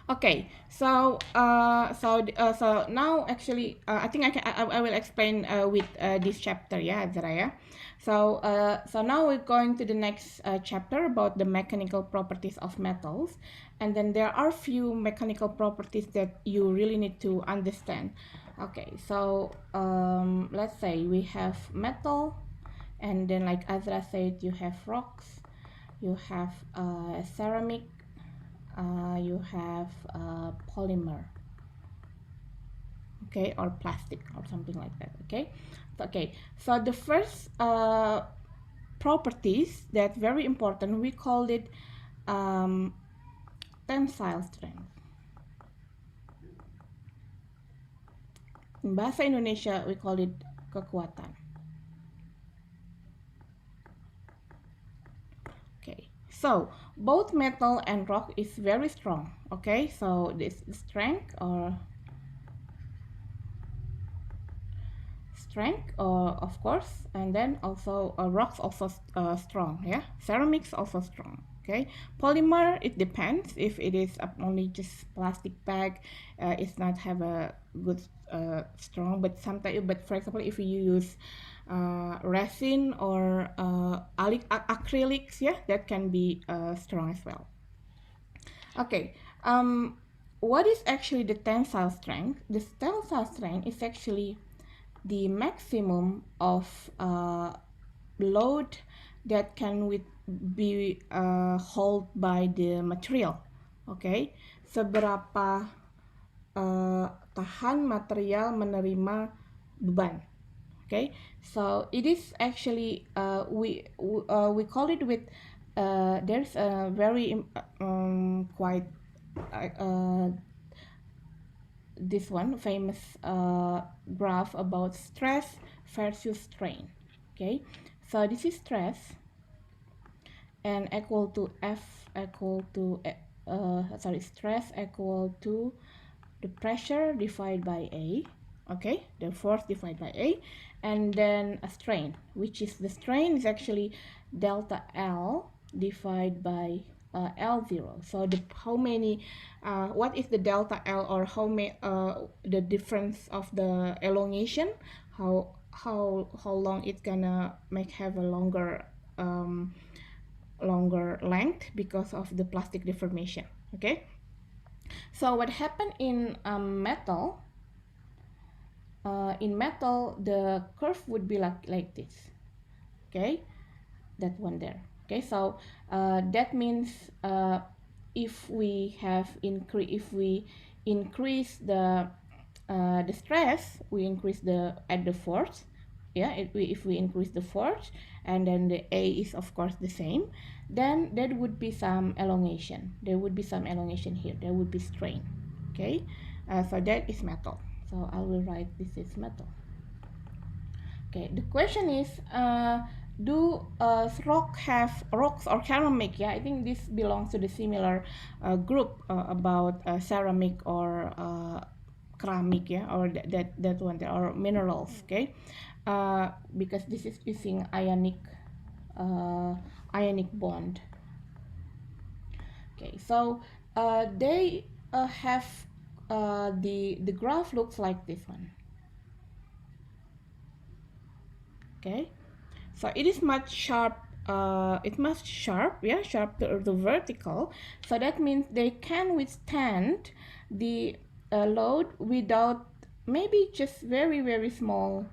Okay, so now actually, I think I will explain with this chapter, yeah, Azra, yeah. So now we're going to the next chapter about the mechanical properties of metals, and then there are few mechanical properties that you really need to understand. Okay, so let's say we have metal, and then like Azra said, you have rocks, you have ceramic, you have polymer, okay, or plastic or something like that. Okay, so the first properties that very important, we call it tensile strength. In bahasa Indonesia we call it kekuatan. Okay, so both metal and rock is very strong. Okay, so this strength of course, and then also rocks also strong, yeah, ceramics also strong. Okay, polymer, it depends. If it is only just plastic bag, it's not have a good strong, but sometimes, but for example, if you use resin or acrylics, yeah, that can be strong as well. Okay, what is actually the tensile strength? The tensile strength is actually the maximum of load that can be held by the material. Okay, seberapa tahan material menerima beban. Okay, so it is actually we call it with there's a very quite this one famous graph about stress versus strain. Okay, so this is stress and equal to F equal to stress equal to the pressure divided by A. Okay, the force divided by A, and then a strain, which is the strain is actually delta L divided by L0. So how many what is the delta L, or how many the difference of the elongation, how long it's gonna have a longer length because of the plastic deformation. Okay, so what happened in metal, the curve would be like this. Okay, that one there. Okay, so that means if we increase the stress, we increase the force. Yeah, if we increase the force, and then the A is of course the same, then there would be some elongation. There would be some elongation here. There would be strain. Okay, so that is metal. So I will write this is metal. Okay, the question is, do rocks or ceramic? Yeah, I think this belongs to the similar group about ceramic or ceramic, yeah, or that one there, or minerals. Okay, because this is using ionic bond. Okay, so they have the graph looks like this one. Okay, so it is much sharp, yeah, sharp to the vertical. So that means they can withstand the load without maybe just very small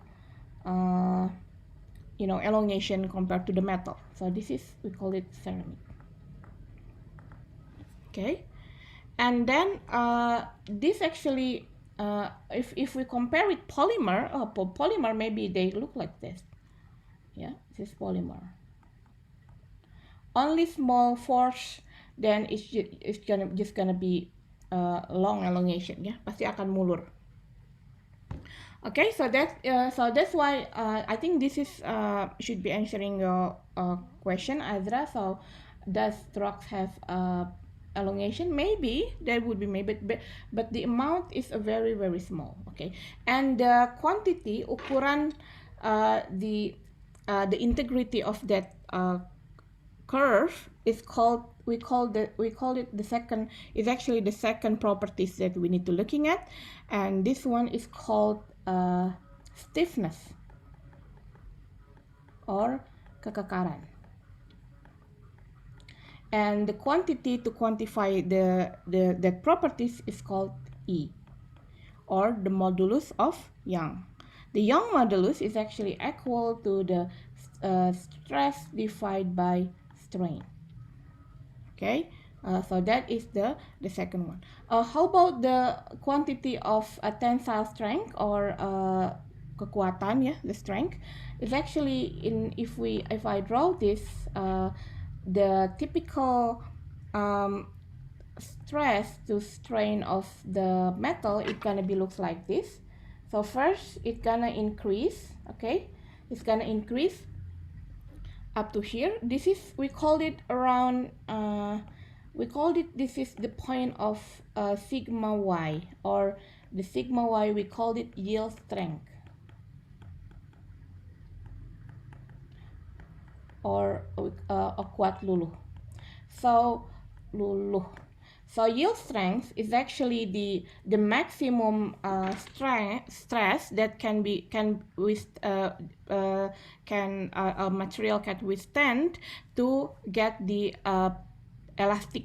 elongation compared to the metal. So this is, we call it ceramic. Okay, and then this actually if we compare with polymer, polymer, maybe they look like this. Yeah, this is polymer. Only small force, then it's just gonna be long elongation, ya, pasti akan mulur. Okay, so that's why I think this is should be answering your question, Azra. So does rocks have elongation? Maybe there would be, maybe, but the amount is a very small. Okay, and the quantity, ukuran, the integrity of that curve is called, we call it the second, is actually the second properties that we need to looking at, and this one is called stiffness or kekekaran. And the quantity to quantify the properties is called E, or the modulus of Young. The Young modulus is actually equal to the stress divided by strain. Okay, so that is the second one. How about the quantity of tensile strength or kekuatan, yeah, the strength is actually if I draw this, the typical stress to strain of the metal, it gonna be looks like this. So first it gonna increase, okay, it's gonna increase up to here. This is, we call it around this is the point of sigma y, or the sigma y, we call it yield strength, or kuat luluh. So luluh. So yield strength is actually the maximum stress that a material can withstand to get the elastic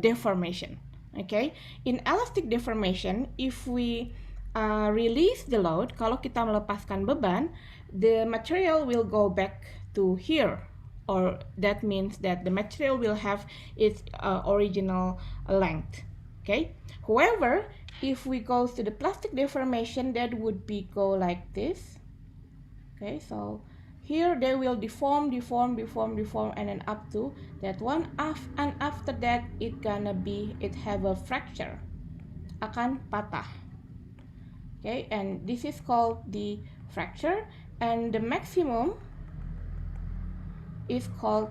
deformation. Okay, in elastic deformation, if we release the load, kalau kita melepaskan beban, the material will go back to here, or that means that the material will have its original length. Okay, however, if we go to the plastic deformation, that would be go like this. Okay, so here they will deform, and then up to that one, and after that it have a fracture, akan patah. Okay, and this is called the fracture, and the maximum is called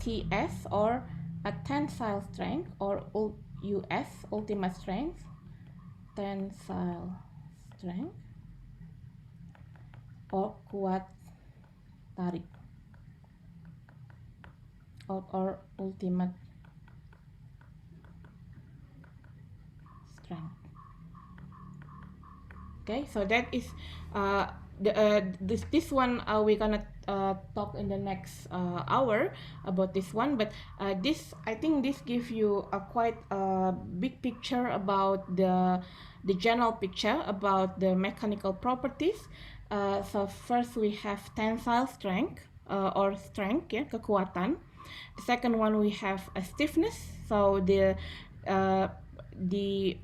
TS, or a tensile strength, or US, ultimate strength, tensile strength, or kuat tarik, or ultimate strength. Okay, so that is this one we're gonna talk in the next hour about this one, but I think this gives you a quite big picture about the general picture about the mechanical properties. So first we have tensile strength, or strength, yeah, kekuatan. The second one we have a stiffness, so the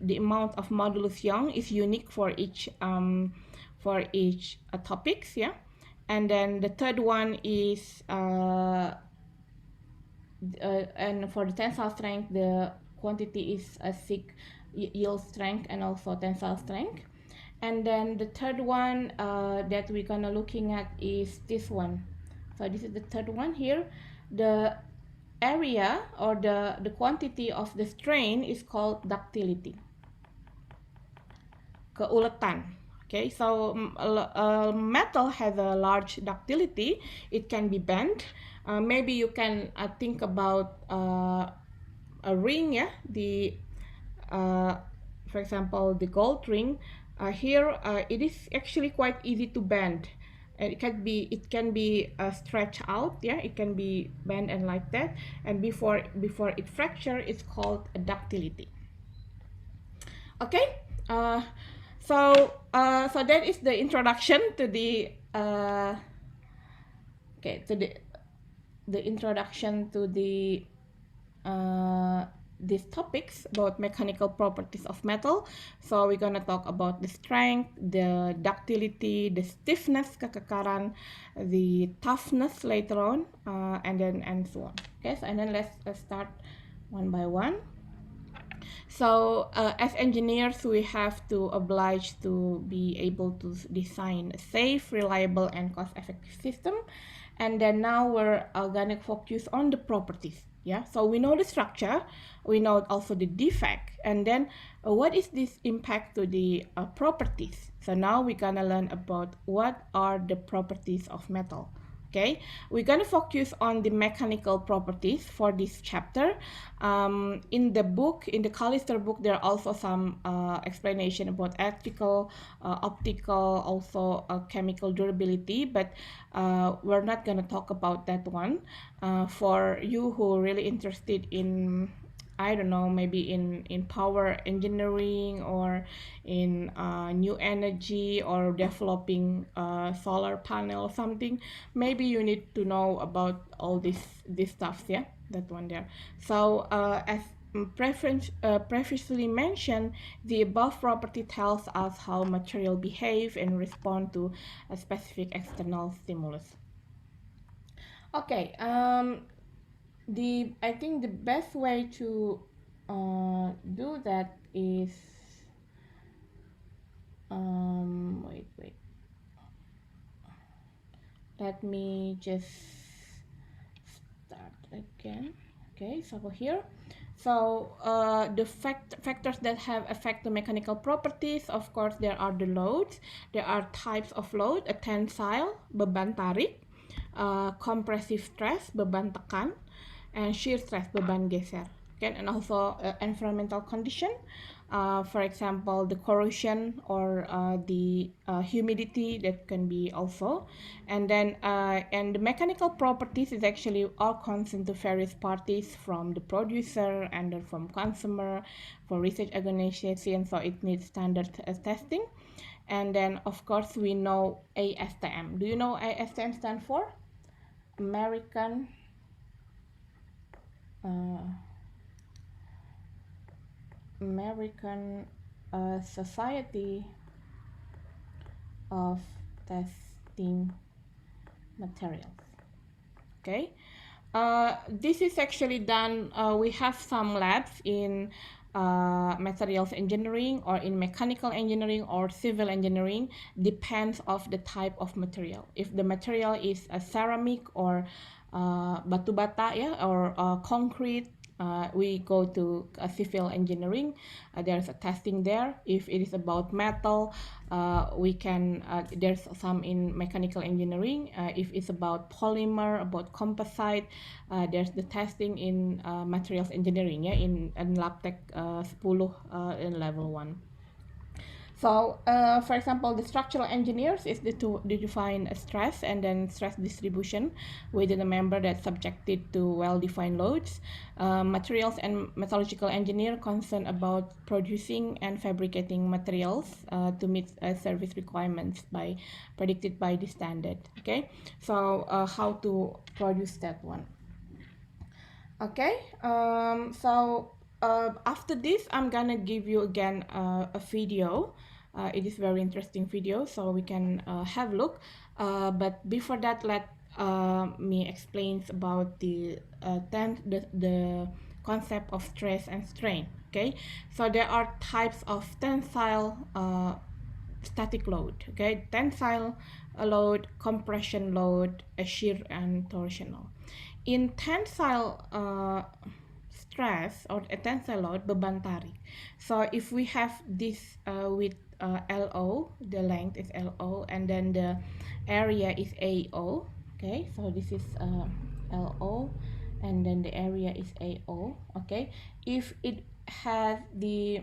amount of modulus Young is unique for each topics, yeah. And then the third one is and for the tensile strength, the quantity is a yield strength and also tensile strength. And then the third one that we're gonna looking at is this one. So this is the third one here. The area, or the quantity of the strain, is called ductility, keuletan. Okay, so metal has a large ductility. It can be bent. Maybe you can think about a ring, yeah, for example, the gold ring. Here it is actually quite easy to bend. It can be stretched out, yeah, it can be bent and like that, and before it fracture, it's called a ductility. Okay, so that is the introduction to the introduction to the these topics about mechanical properties of metal. So we're gonna talk about the strength, the ductility, the stiffness, kekekaran, the toughness later on, and so on. Okay, so and then let's start one by one. So as engineers, we have to oblige to be able to design a safe, reliable, and cost-effective system. And then now we're gonna focus on the properties. Yeah, so we know the structure, we know also the defect, and then what is this impact to the properties. So now we're gonna learn about what are the properties of metal. Okay, we're going to focus on the mechanical properties for this chapter. In the book, in the Callister book, there are also some explanation about electrical, optical, also chemical durability, but we're not going to talk about that one. For you who are really interested in, I don't know, maybe in power engineering or in new energy or developing solar panel or something, maybe you need to know about all this stuff, yeah, that one there. So as previously mentioned, the above property tells us how material behave and respond to a specific external stimulus. Okay, I think the best way to do that is wait, let me just start again. Okay, so here, so the factors that have affect the mechanical properties, of course, there are the loads. There are types of load: a tensile, beban tarik, compressive stress, beban tekan, and shear stress, beban geser. Okay, and also environmental condition, for example, the corrosion or the humidity, that can be also. And then and the mechanical properties is actually all concerned to various parties, from the producer and then from consumer, for research organization, so it needs standard testing. And then of course we know ASTM. Do you know ASTM stand for? American American Society of Testing Materials. Okay, this is actually done. We have some labs in materials engineering or in mechanical engineering or civil engineering, depends of the type of material. If the material is a ceramic or batu bata, yeah, or concrete, we go to civil engineering. There's a testing there. If it is about metal, we can there's some in mechanical engineering. If it's about polymer, about composite, there's the testing in materials engineering, yeah, in LabTech 10 in level 1. So, for example, the structural engineers is to define a stress and then stress distribution within a member that's subjected to well-defined loads. Materials and metallurgical engineer concerned about producing and fabricating materials to meet service requirements predicted by the standard. Okay, so how to produce that one? Okay, so after this, I'm gonna give you again a video. It is very interesting video, so we can have a look. But before that, let me explain about the concept of stress and strain. Okay, so there are types of tensile static load. Okay, tensile load, compression load, shear, and torsional. In tensile stress or a tensile load, beban tarik. So if we have this with LO, the length is LO, and then the area is AO. Okay, so this is LO, and then the area is AO. Okay, if it has the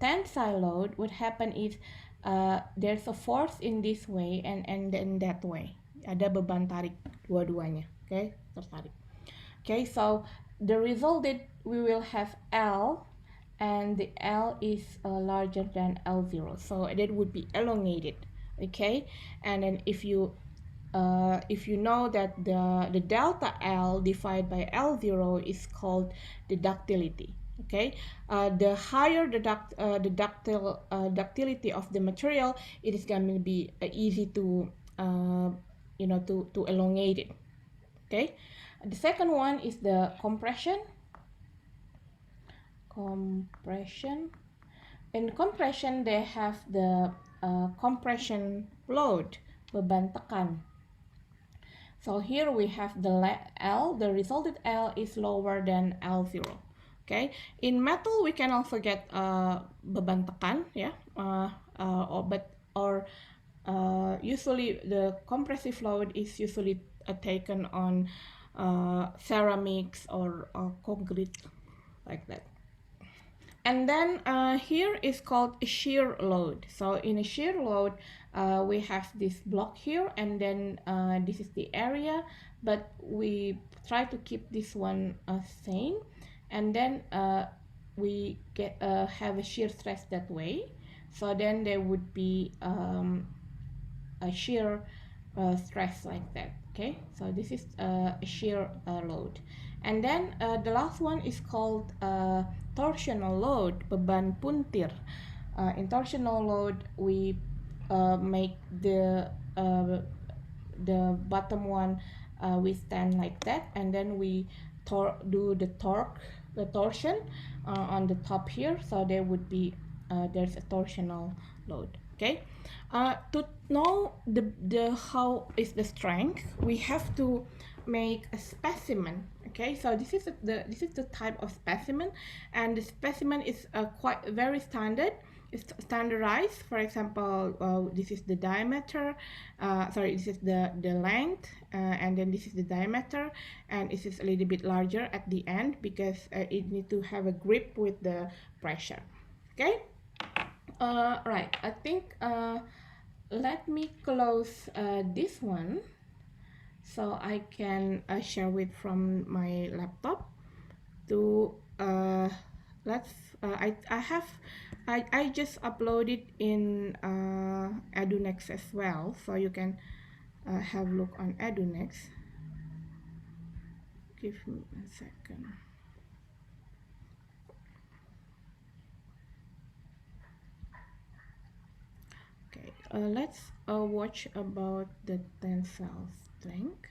tensile load, what happen is there's a force in this way and then that way. Ada beban tarik dua-duanya. Okay, tertarik. Okay, so the result that we will have L, and the L is larger than L0, so that would be elongated. Okay, and then if you know that the delta L divided by L0 is called the ductility. Okay, the higher the ductility of the material, it is going to be easy to to elongate it. Okay, the second one is the compression. In compression, they have the compression load, beban tekan. So here we have the L, the resulted L is lower than L0. Okay, in metal we can also get beban tekan, yeah, usually the compressive load is usually taken on ceramics or concrete, like that. And then here is called a shear load. So in a shear load, we have this block here, and then this is the area, but we try to keep this one same, and then we get have a shear stress that way. So then there would be a shear stress like that. Okay, so this is a shear load. And then the last one is called torsional load, beban puntir. In torsional load, we make the bottom one withstand like that, and then we do the torsion on the top here. So there would be there's a torsional load. Okay, to know the how is the strength, we have to make a specimen. Okay, so this is the type of specimen, and the specimen is quite very standard. It's standardized. For example, this is the diameter. This is the length, and then this is the diameter, and this is a little bit larger at the end because it needs to have a grip with the pressure. Okay. Right, I think let me close this one so I can share it from my laptop to I just uploaded in EduNext as well, so you can have a look on EduNext. Give me a second. Okay, let's watch about the tensile strength.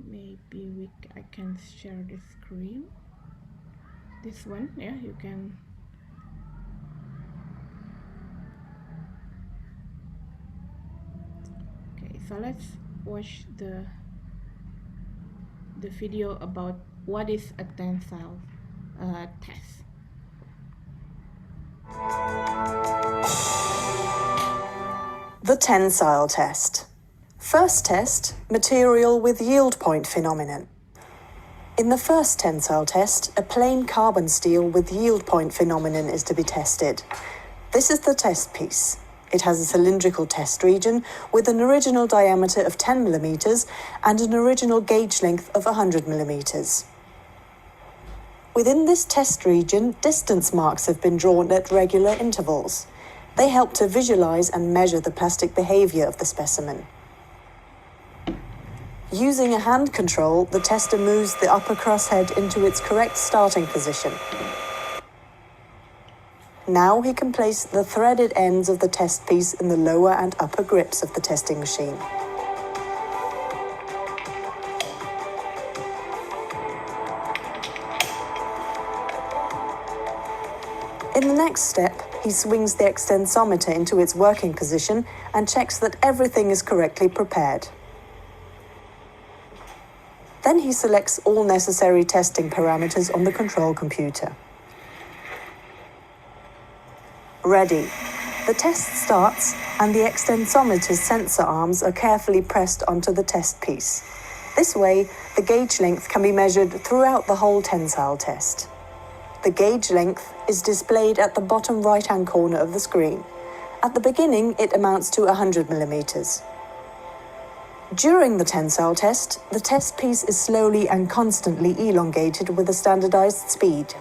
Maybe I can share the screen. This one, yeah, you can. Okay, so let's watch the video about what is a tensile test. The tensile test. First test, material with yield point phenomenon. In the first tensile test, a plain carbon steel with yield point phenomenon is to be tested. This is the test piece. It has a cylindrical test region with an original diameter of 10 mm and an original gauge length of 100 mm. Within this test region, distance marks have been drawn at regular intervals. They help to visualize and measure the plastic behavior of the specimen. Using a hand control, the tester moves the upper crosshead into its correct starting position. Now he can place the threaded ends of the test piece in the lower and upper grips of the testing machine. In the next step, he swings the extensometer into its working position and checks that everything is correctly prepared. Then he selects all necessary testing parameters on the control computer. Ready. The test starts and the extensometer's sensor arms are carefully pressed onto the test piece. This way, the gauge length can be measured throughout the whole tensile test. The gauge length is displayed at the bottom right-hand corner of the screen. At the beginning, it amounts to 100 mm. During the tensile test, the test piece is slowly and constantly elongated with a standardized speed.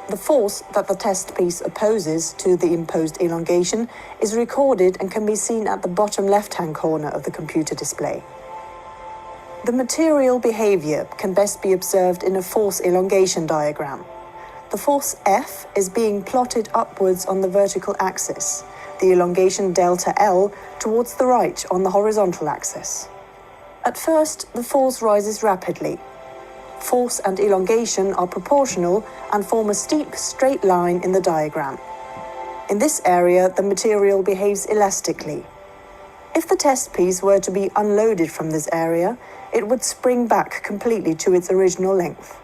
The force that the test piece opposes to the imposed elongation is recorded and can be seen at the bottom left-hand corner of the computer display. The material behavior can best be observed in a force elongation diagram. The force F is being plotted upwards on the vertical axis, the elongation delta L towards the right on the horizontal axis. At first, the force rises rapidly. Force and elongation are proportional and form a steep, straight line in the diagram. In this area, the material behaves elastically. If the test piece were to be unloaded from this area, it would spring back completely to its original length.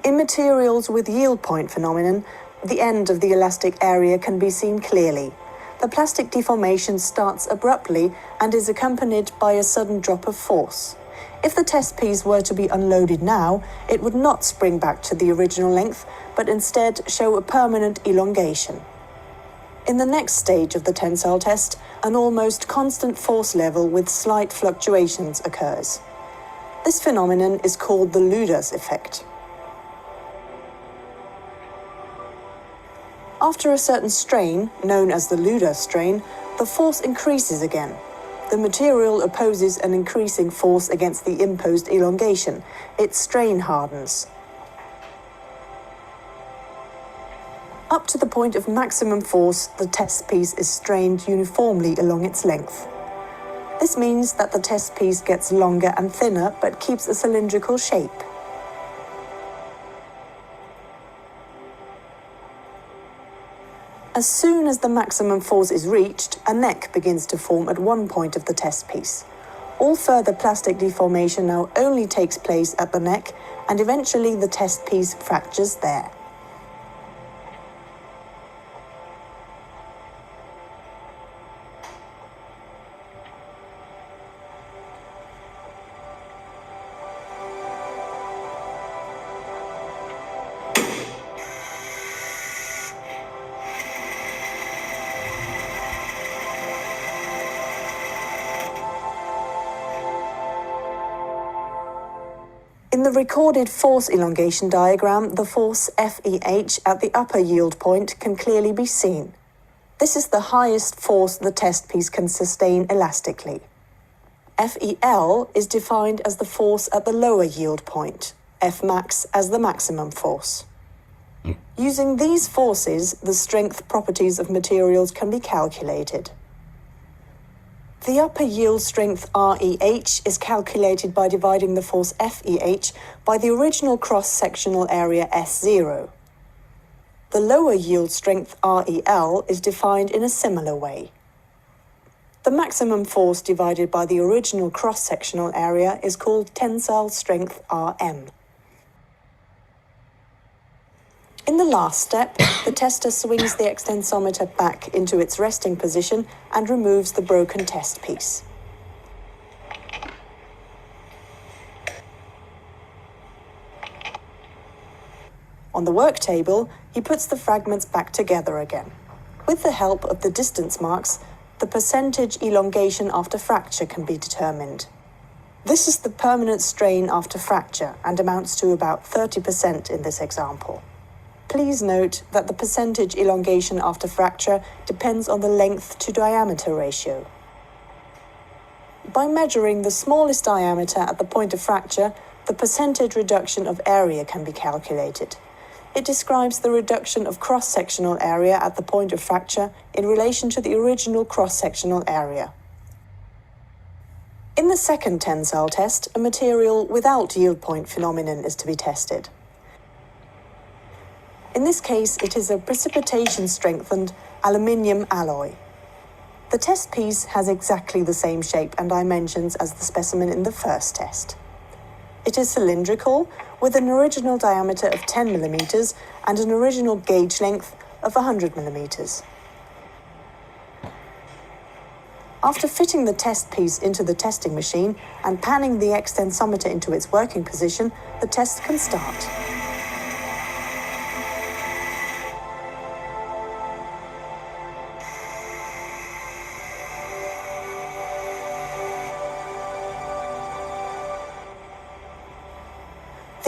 In materials with yield point phenomenon, the end of the elastic area can be seen clearly. the plastic deformation starts abruptly and is accompanied by a sudden drop of force. If the test piece were to be unloaded now, it would not spring back to the original length, but instead show a permanent elongation. In the next stage of the tensile test, an almost constant force level with slight fluctuations occurs. This phenomenon is called the Luders effect. After a certain strain, known as the Luder strain, the force increases again. The material opposes an increasing force against the imposed elongation. It strain hardens. Up to the point of maximum force, the test piece is strained uniformly along its length. This means that the test piece gets longer and thinner, but keeps a cylindrical shape. As soon as the maximum force is reached, a neck begins to form at one point of the test piece. All further plastic deformation now only takes place at the neck, and eventually the test piece fractures there. In the recorded force elongation diagram, the force FEH at the upper yield point can clearly be seen. This is the highest force the test piece can sustain elastically. FEL is defined as the force at the lower yield point, Fmax as the maximum force. Using these forces, the strength properties of materials can be calculated. The upper yield strength REH is calculated by dividing the force FEH by the original cross-sectional area S0. The lower yield strength REL is defined in a similar way. The maximum force divided by the original cross-sectional area is called tensile strength RM. In the last step, the tester swings the extensometer back into its resting position and removes the broken test piece. On the work table, he puts the fragments back together again. With the help of the distance marks, the percentage elongation after fracture can be determined. This is the permanent strain after fracture and amounts to about 30% in this example. Please note that the percentage elongation after fracture depends on the length to diameter ratio. By measuring the smallest diameter at the point of fracture, the percentage reduction of area can be calculated. It describes the reduction of cross-sectional area at the point of fracture in relation to the original cross-sectional area. In the second tensile test, a material without yield point phenomenon is to be tested. In this case, it is a precipitation-strengthened aluminium alloy. The test piece has exactly the same shape and dimensions as the specimen in the first test. It is cylindrical, with an original diameter of 10 mm and an original gauge length of 100 mm. After fitting the test piece into the testing machine and panning the extensometer into its working position, the test can start.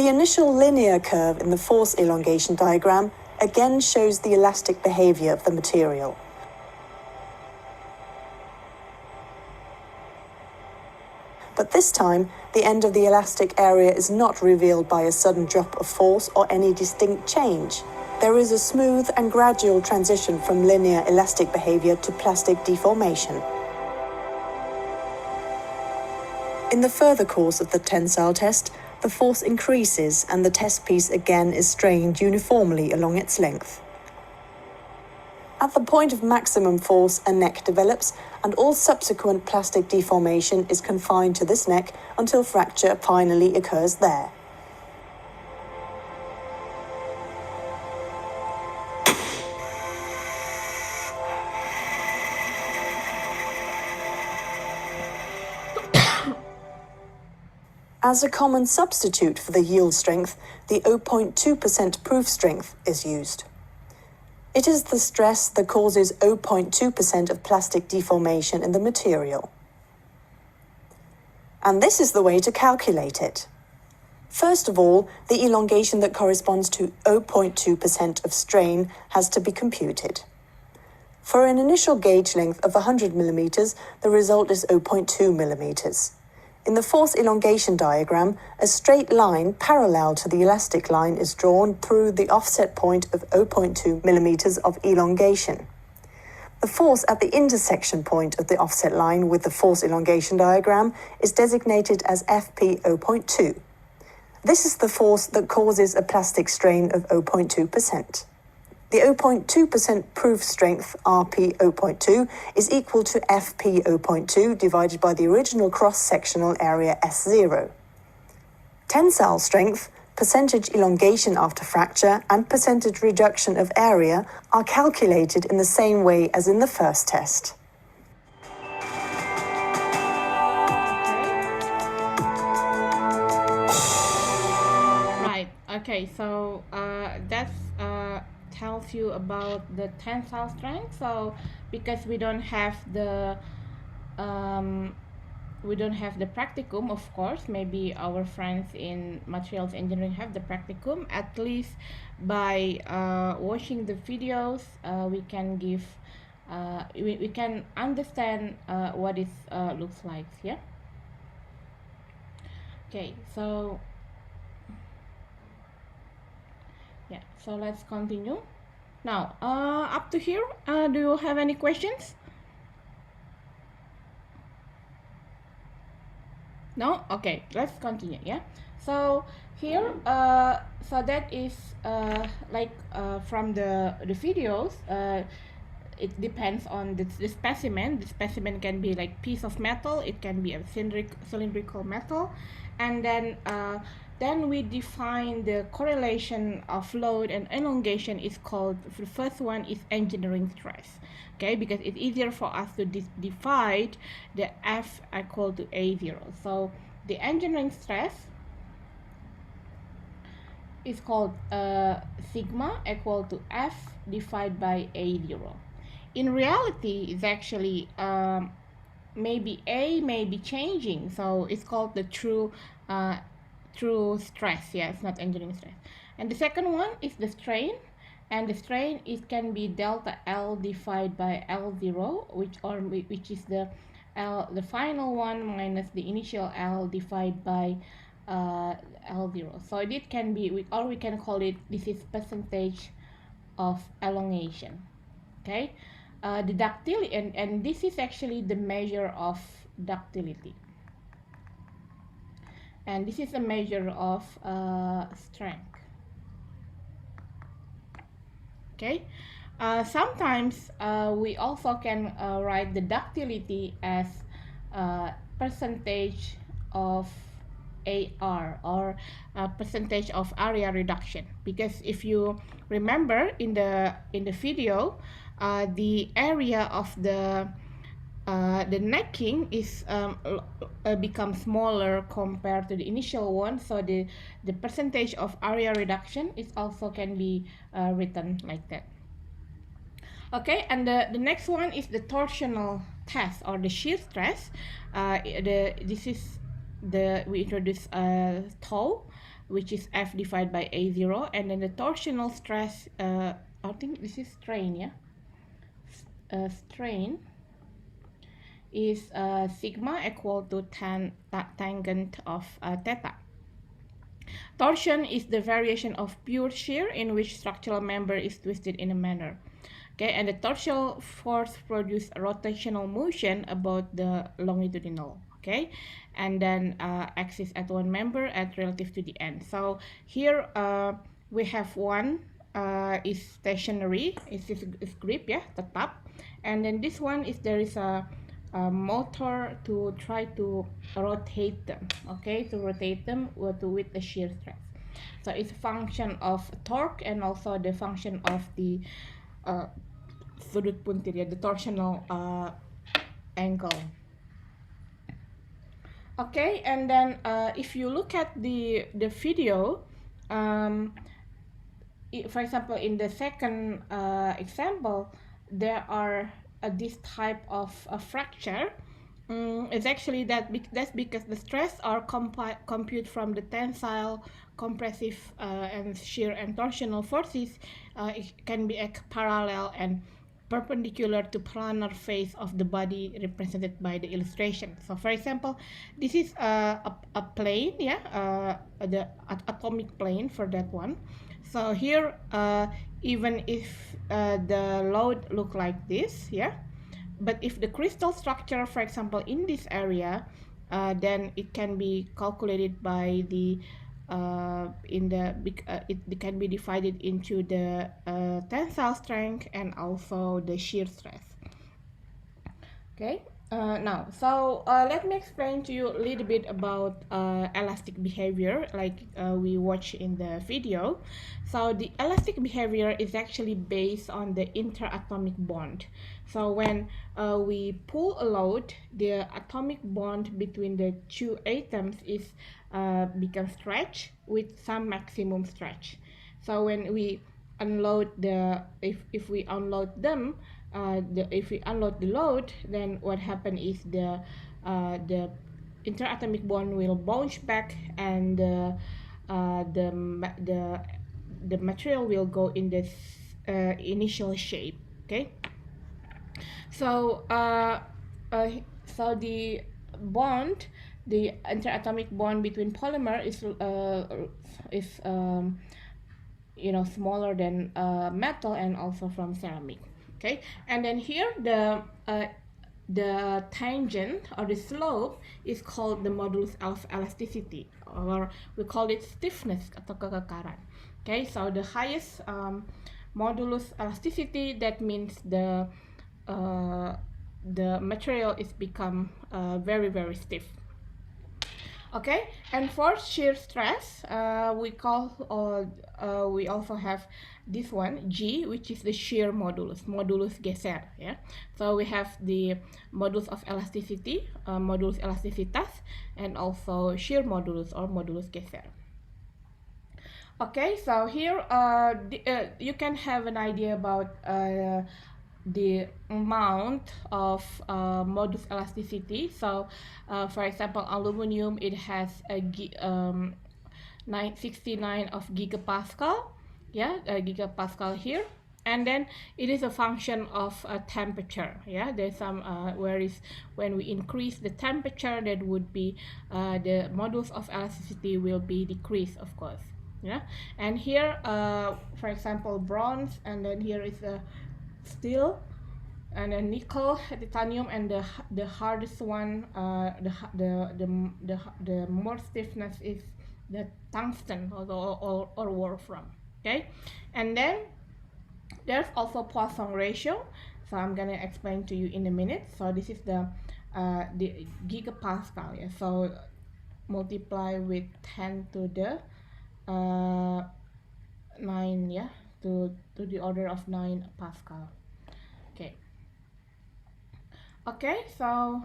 The initial linear curve in the force elongation diagram again shows the elastic behavior of the material. But this time, the end of the elastic area is not revealed by a sudden drop of force or any distinct change. There is a smooth and gradual transition from linear elastic behavior to plastic deformation. In the further course of the tensile test, the force increases and the test piece again is strained uniformly along its length. At the point of maximum force, a neck develops, and all subsequent plastic deformation is confined to this neck until fracture finally occurs there. As a common substitute for the yield strength, the 0.2% proof strength is used. It is the stress that causes 0.2% of plastic deformation in the material. And this is the way to calculate it. First of all, the elongation that corresponds to 0.2% of strain has to be computed. For an initial gauge length of 100 millimeters, the result is 0.2 millimeters. In the force elongation diagram, a straight line parallel to the elastic line is drawn through the offset point of 0.2 millimeters of elongation. The force at the intersection point of the offset line with the force elongation diagram is designated as Fp 0.2. This is the force that causes a plastic strain of 0.2%. The 0.2% proof strength, Rp 0.2, is equal to Fp 0.2 divided by the original cross-sectional area S0. Tensile strength, percentage elongation after fracture, and percentage reduction of area are calculated in the same way as in the first test. Right, okay, so that's tells you about the tensile strength. So because we don't have the practicum, of course, maybe our friends in materials engineering have the practicum. At least by watching the videos, we can give we can understand what it looks like. Yeah. Okay, so yeah, so let's continue now. Up to here, do you have any questions? No? Okay, let's continue. Yeah, so here so that is from the videos, it depends on the specimen. The specimen can be like piece of metal, it can be a cylindrical metal, and then we define the correlation of load and elongation is called, the first one is engineering stress. Okay, because it's easier for us to divide the F equal to A0. So the engineering stress is called sigma equal to F divided by A0. In reality, it's actually maybe A may be changing, so it's called the true stress. Yeah, it's not engineering stress. And the second one is the strain, and the strain can be delta L divided by L0, which is the final one minus the initial L divided by L0. So it can be, or we can call it, this is percentage of elongation. Okay, the ductility, and this is actually the measure of ductility, and this is a measure of strength. Okay, sometimes we also can write the ductility as percentage of AR, or percentage of area reduction, because if you remember in the video, the area of the necking is becomes smaller compared to the initial one, so the percentage of area reduction is also can be written like that. Okay, and the next one is the torsional test, or the shear stress. We introduce tau, which is F divided by A0, and then the torsional stress, I think this is strain, yeah. Strain is sigma equal to tangent of theta. Torsion is the variation of pure shear in which structural member is twisted in a manner. Okay, and the torsional force produces a rotational motion about the longitudinal. Okay, and then axis at one member at relative to the end. So here we have one is stationary, is grip, yeah, tetap, and then this one is there is a motor to try to rotate them. Okay, to rotate them with the shear stress. So it's a function of torque and also the function of the sudut puntir, the torsional angle. Okay, and then if you look at the video, um, for example, in the second example, there are this type of fracture. It's actually that's because the stress are compute from the tensile, compressive, and shear and torsional forces. It can be parallel and perpendicular to planar face of the body represented by the illustration. So for example, this is a plane, yeah, the atomic plane for that one. So here, even if the load look like this, yeah, but if the crystal structure, for example, in this area, then it can be calculated by the it can be divided into the tensile strength and also the shear stress. Okay. Now, so let me explain to you a little bit about elastic behavior, like we watch in the video. So the elastic behavior is actually based on the interatomic bond. So when we pull a load, the atomic bond between the two atoms is become stretched with some maximum stretch. So when we unload if we unload them, if we unload the load, then what happen is the interatomic bond will bounce back, and the material will go in this initial shape. Okay, so uh, so the interatomic bond between polymer is smaller than metal and also from ceramic. Okay, and then here the tangent or the slope is called the modulus of elasticity, or we call it stiffness atau kekekaran. Okay, so the highest modulus elasticity, that means the material is become very very stiff. Okay, and for shear stress, we also have this one G, which is the shear modulus geser. Yeah, so we have the modulus of elasticity, modulus elasticitas, and also shear modulus or modulus geser. Okay, so here you can have an idea about the amount of modulus elasticity. So for example, aluminum, it has a 969 of gigapascal, yeah, gigapascal here. And then it is a function of temperature. Yeah, there's some whereas when we increase the temperature, that would be the modulus of elasticity will be decreased, of course. Yeah, and here for example, bronze, and then here is a steel, and then nickel, titanium, and the hardest one, the more stiffness is the tungsten or wolfram. Okay, and then there's also Poisson ratio. So I'm gonna explain to you in a minute. So this is the gigapascal. Yeah, so multiply with 10 to the 9, yeah, to the order of 9 pascal. Okay, so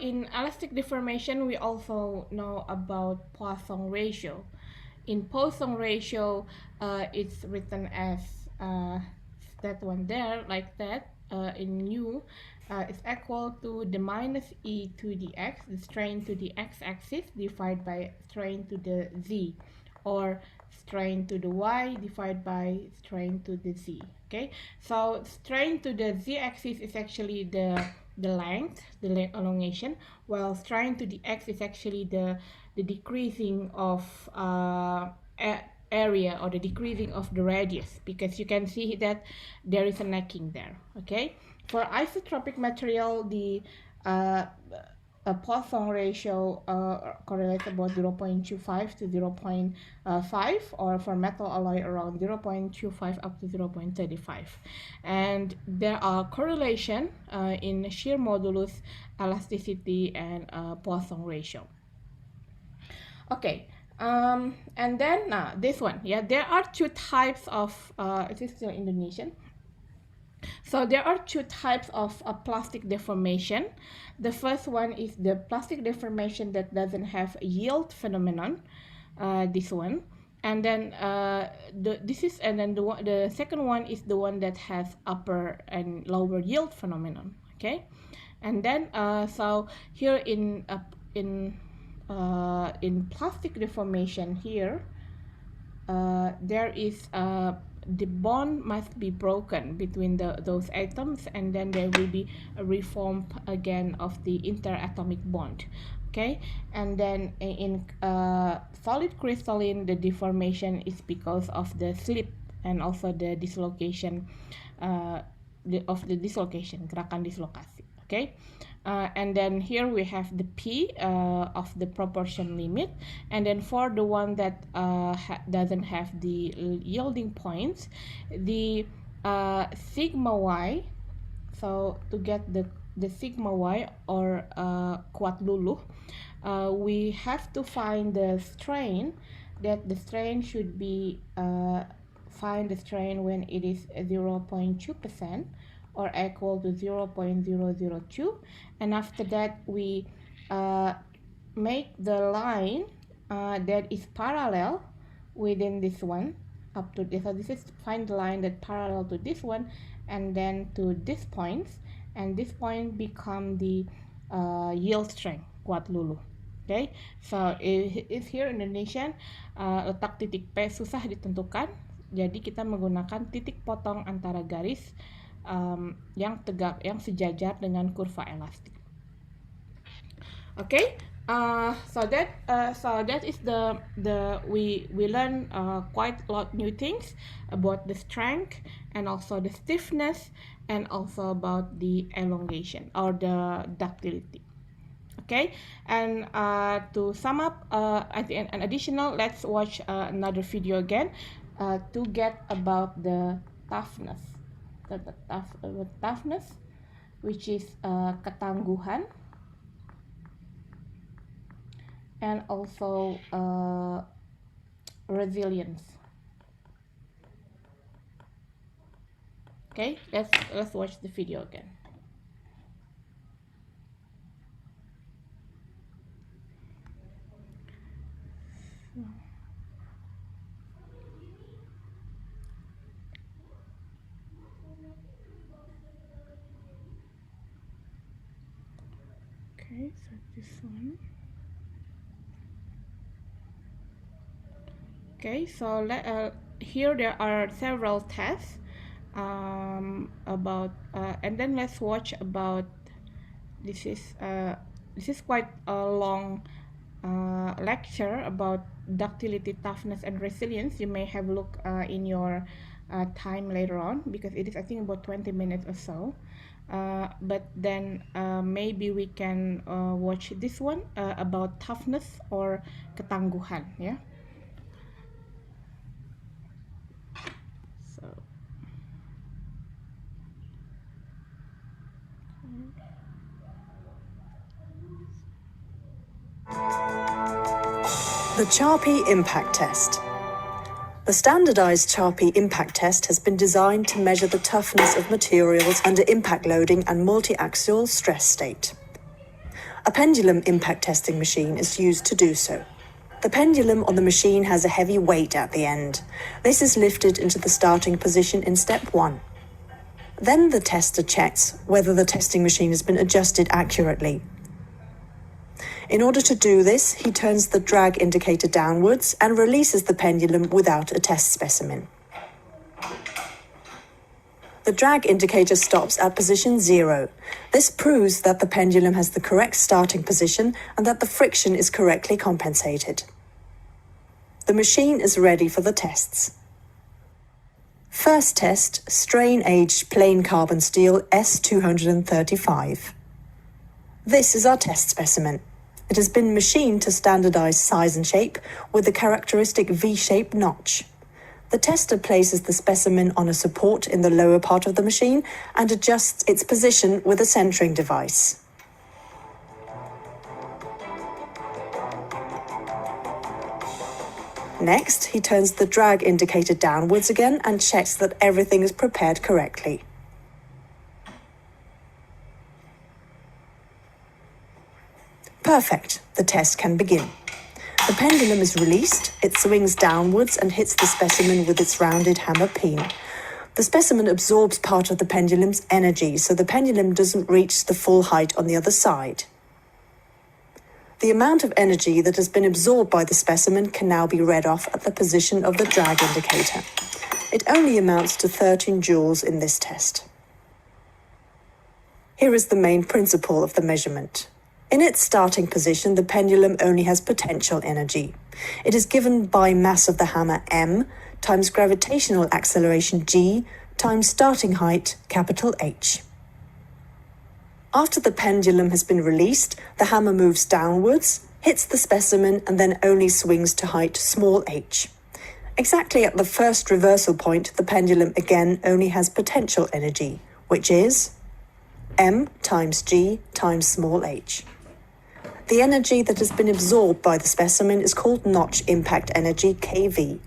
in elastic deformation, we also know about Poisson ratio. In Poisson ratio, it's written as that one there, like that. In U, it's equal to the minus e to the x, the strain to the x-axis, divided by strain to the z, or strain to the y divided by strain to the z. Okay, so strain to the z-axis is actually the length, the elongation, while strain to the x is actually the decreasing of area, or the decreasing of the radius, because you can see that there is a necking there. Okay, for isotropic material, the Poisson ratio correlates about 0.25 to 0.5, or for metal alloy around 0.25 up to 0.35. And there are correlation in shear modulus, elasticity, and Poisson ratio. Okay, and then this one, yeah, there are two types of, it is still Indonesian. So there are two types of plastic deformation. The first one is the plastic deformation that doesn't have a yield phenomenon, this one, and then the second one is the one that has upper and lower yield phenomenon. Okay, and then so here in plastic deformation here, there is the bond must be broken between those atoms, and then there will be a reform again of the interatomic bond. Okay, and then in solid crystalline, the deformation is because of the slip and also the dislocation of the dislocation, gerakan dislokasi. Okay, and then here we have the P of the proportion limit, and then for the one that doesn't have the yielding points, the sigma y. So to get the sigma y or kuat luluh, we have to find the strain, that the strain should be find the strain when it is 0.2% or equal to 0.002, and after that we make the line that is parallel within this one up to this. So this is find the line that parallel to this one and then to this points, and this point become the yield strength kuat luluh. Okay, so if here in Indonesian letak titik P susah ditentukan, jadi kita menggunakan titik potong antara garis yang tegak, yang sejajar dengan kurva elastik. Okay, so that is we learn quite a lot new things about the strength and also the stiffness and also about the elongation or the ductility. Okay, and to sum up, an additional, let's watch another video again to get about the toughness, toughness, which is ketangguhan, and also resilience. Okay, let's watch the video again. Okay, so this one. Okay, so here there are several tests about and then let's watch about this is quite a long lecture about ductility, toughness, and resilience. You may have a look in your time later on, because it is, I think, about 20 minutes or so. But then maybe we can watch this one about toughness or ketangguhan, yeah. So The Charpy Impact Test. The standardized Charpy Impact Test has been designed to measure the toughness of materials under impact loading and multi-axial stress state. A pendulum impact testing machine is used to do so. The pendulum on the machine has a heavy weight at the end. This is lifted into the starting position in step 1. Then the tester checks whether the testing machine has been adjusted accurately. In order to do this, he turns the drag indicator downwards and releases the pendulum without a test specimen. The drag indicator stops at position 0. This proves that the pendulum has the correct starting position and that the friction is correctly compensated. The machine is ready for the tests. First test, strain-aged plain carbon steel S235. This is our test specimen. It has been machined to standardized size and shape with the characteristic V-shaped notch. The tester places the specimen on a support in the lower part of the machine and adjusts its position with a centering device. Next, he turns the drag indicator downwards again and checks that everything is prepared correctly. Perfect. The test can begin. The pendulum is released, it swings downwards and hits the specimen with its rounded hammer peen. The specimen absorbs part of the pendulum's energy, so the pendulum doesn't reach the full height on the other side. The amount of energy that has been absorbed by the specimen can now be read off at the position of the drag indicator. It only amounts to 13 joules in this test. Here is the main principle of the measurement. In its starting position, the pendulum only has potential energy. It is given by mass of the hammer m times gravitational acceleration g times starting height capital H. After the pendulum has been released, the hammer moves downwards, hits the specimen, and then only swings to height small h. Exactly at the first reversal point, the pendulum again only has potential energy, which is m times g times small h. The energy that has been absorbed by the specimen is called notch impact energy, kV.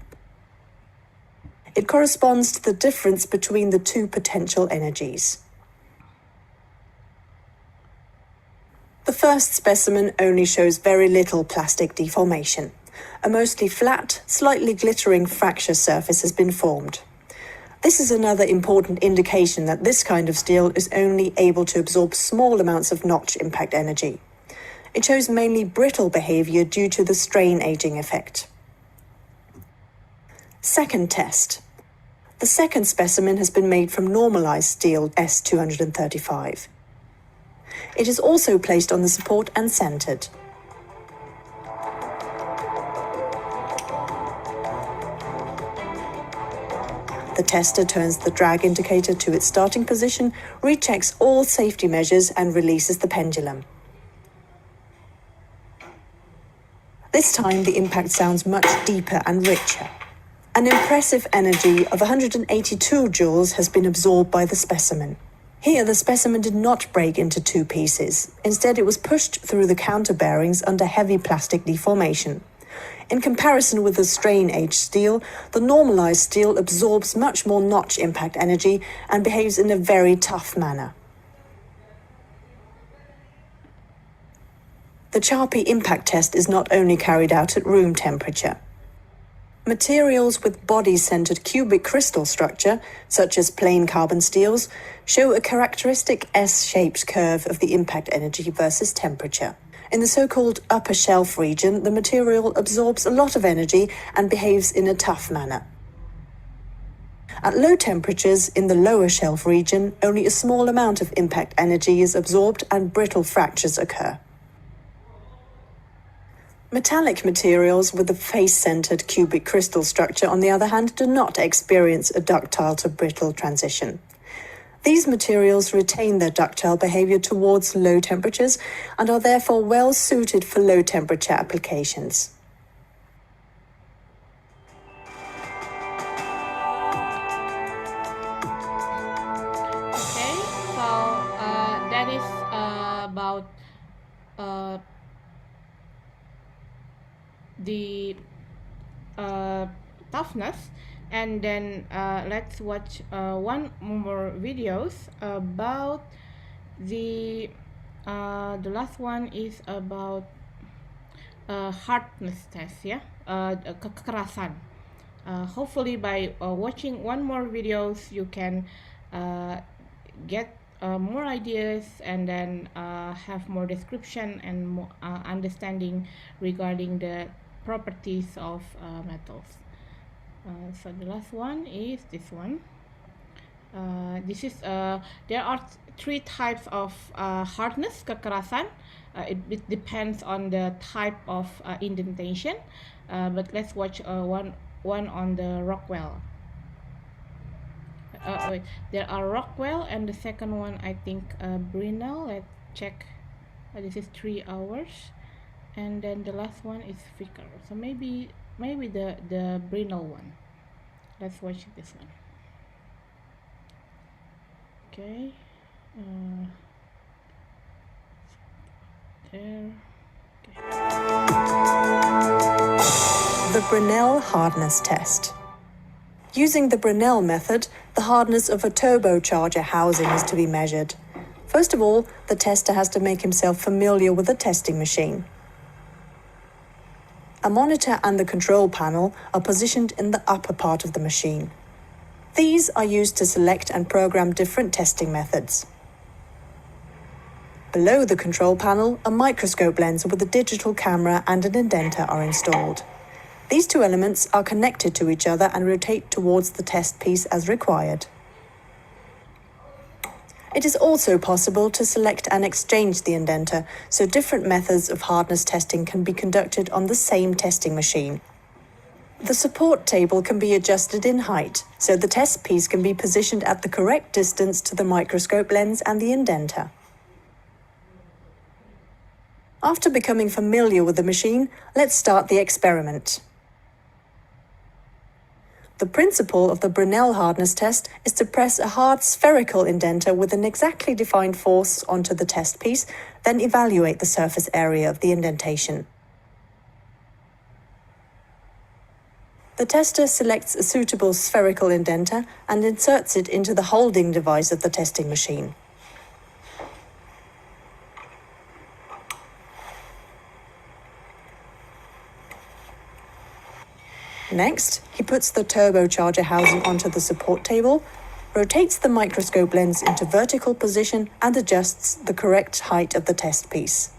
It corresponds to the difference between the two potential energies. The first specimen only shows very little plastic deformation. A mostly flat, slightly glittering fracture surface has been formed. This is another important indication that this kind of steel is only able to absorb small amounts of notch impact energy. It shows mainly brittle behavior due to the strain aging effect. Second test. The second specimen has been made from normalized steel S235. It is also placed on the support and centered. The tester turns the drag indicator to its starting position, rechecks all safety measures and releases the pendulum. This time the impact sounds much deeper and richer. An impressive energy of 182 joules has been absorbed by the specimen. Here the specimen did not break into two pieces. Instead it was pushed through the counter bearings under heavy plastic deformation. In comparison with the strain-aged steel, the normalized steel absorbs much more notch impact energy and behaves in a very tough manner. The Charpy impact test is not only carried out at room temperature. Materials with body-centered cubic crystal structure, such as plain carbon steels, show a characteristic S-shaped curve of the impact energy versus temperature. In the so-called upper shelf region, the material absorbs a lot of energy and behaves in a tough manner. At low temperatures, in the lower shelf region, only a small amount of impact energy is absorbed and brittle fractures occur. Metallic materials with a face-centered cubic crystal structure, on the other hand, do not experience a ductile to brittle transition. These materials retain their ductile behavior towards low temperatures and are therefore well suited for low temperature applications. Okay, so that is about the toughness, and then let's watch one more videos about the last one is about hardness test, yeah, kekerasan. Hopefully by watching one more videos you can get more ideas and then have more description and more understanding regarding the properties of metals. So the last one is this one. This is there are three types of hardness, kekerasan. It depends on the type of indentation, but let's watch one on the Rockwell. Wait, there are Rockwell, and the second one I think Brinell. Let's check. This is 3 hours, and then the last one is Vicker. So maybe the Brinell one. Let's watch this one. Okay. There. Okay. The Brinell hardness test. Using the Brinell method, the hardness of a turbocharger housing is to be measured. First of all, the tester has to make himself familiar with the testing machine. A monitor and the control panel are positioned in the upper part of the machine. These are used to select and program different testing methods. Below the control panel, a microscope lens with a digital camera and an indenter are installed. These two elements are connected to each other and rotate towards the test piece as required. It is also possible to select and exchange the indenter, so different methods of hardness testing can be conducted on the same testing machine. The support table can be adjusted in height, so the test piece can be positioned at the correct distance to the microscope lens and the indenter. After becoming familiar with the machine, let's start the experiment. The principle of the Brinell hardness test is to press a hard spherical indenter with an exactly defined force onto the test piece, then evaluate the surface area of the indentation. The tester selects a suitable spherical indenter and inserts it into the holding device of the testing machine. Next, he puts the turbocharger housing onto the support table, rotates the microscope lens into vertical position and adjusts the correct height of the test piece.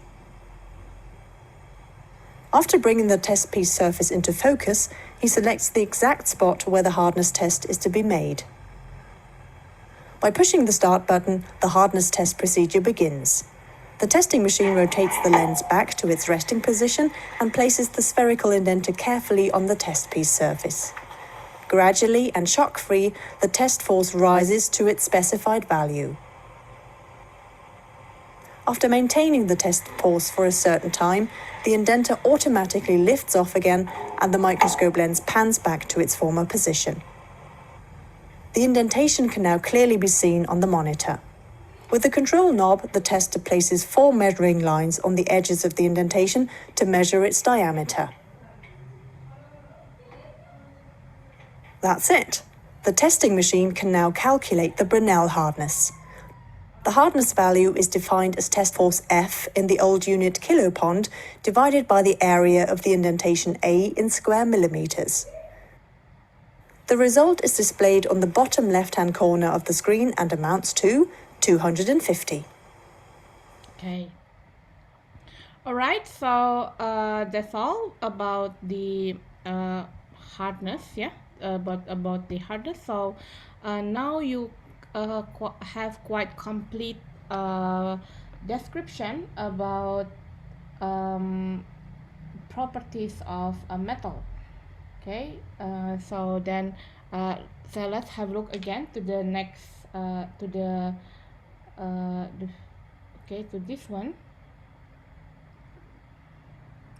After bringing the test piece surface into focus, he selects the exact spot where the hardness test is to be made. By pushing the start button, the hardness test procedure begins. The testing machine rotates the lens back to its resting position and places the spherical indenter carefully on the test piece surface. Gradually and shock-free, the test force rises to its specified value. After maintaining the test force for a certain time, the indenter automatically lifts off again and the microscope lens pans back to its former position. The indentation can now clearly be seen on the monitor. With the control knob, the tester places 4 measuring lines on the edges of the indentation to measure its diameter. That's it. The testing machine can now calculate the Brinell hardness. The hardness value is defined as test force F in the old unit kilopond divided by the area of the indentation A in square millimeters. The result is displayed on the bottom left-hand corner of the screen and amounts to 250. Okay. All right, so that's all about the hardness, yeah, about the hardness. So now you have quite complete description about properties of a metal. Okay, so then so let's have a look again to the next to the okay, to this one,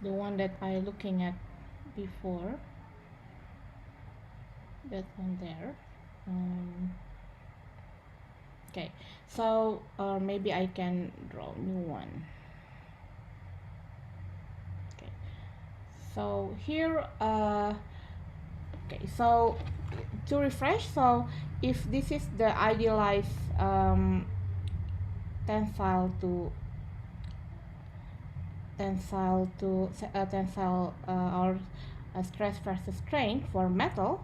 the one that I looking at before, that one there. Okay, so maybe I can draw a new one. Okay, so here okay, so to refresh, so if this is the idealized tensile or stress versus strain for metal.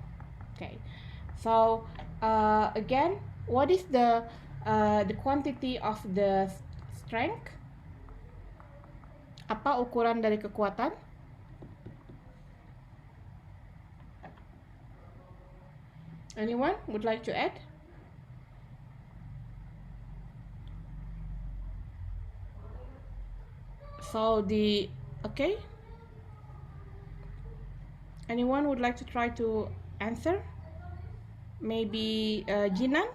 Okay, so again, what is the quantity of the strength? Apa ukuran dari kekuatan? Anyone would like to add? So the okay, anyone would like to try to answer? Maybe Jinan,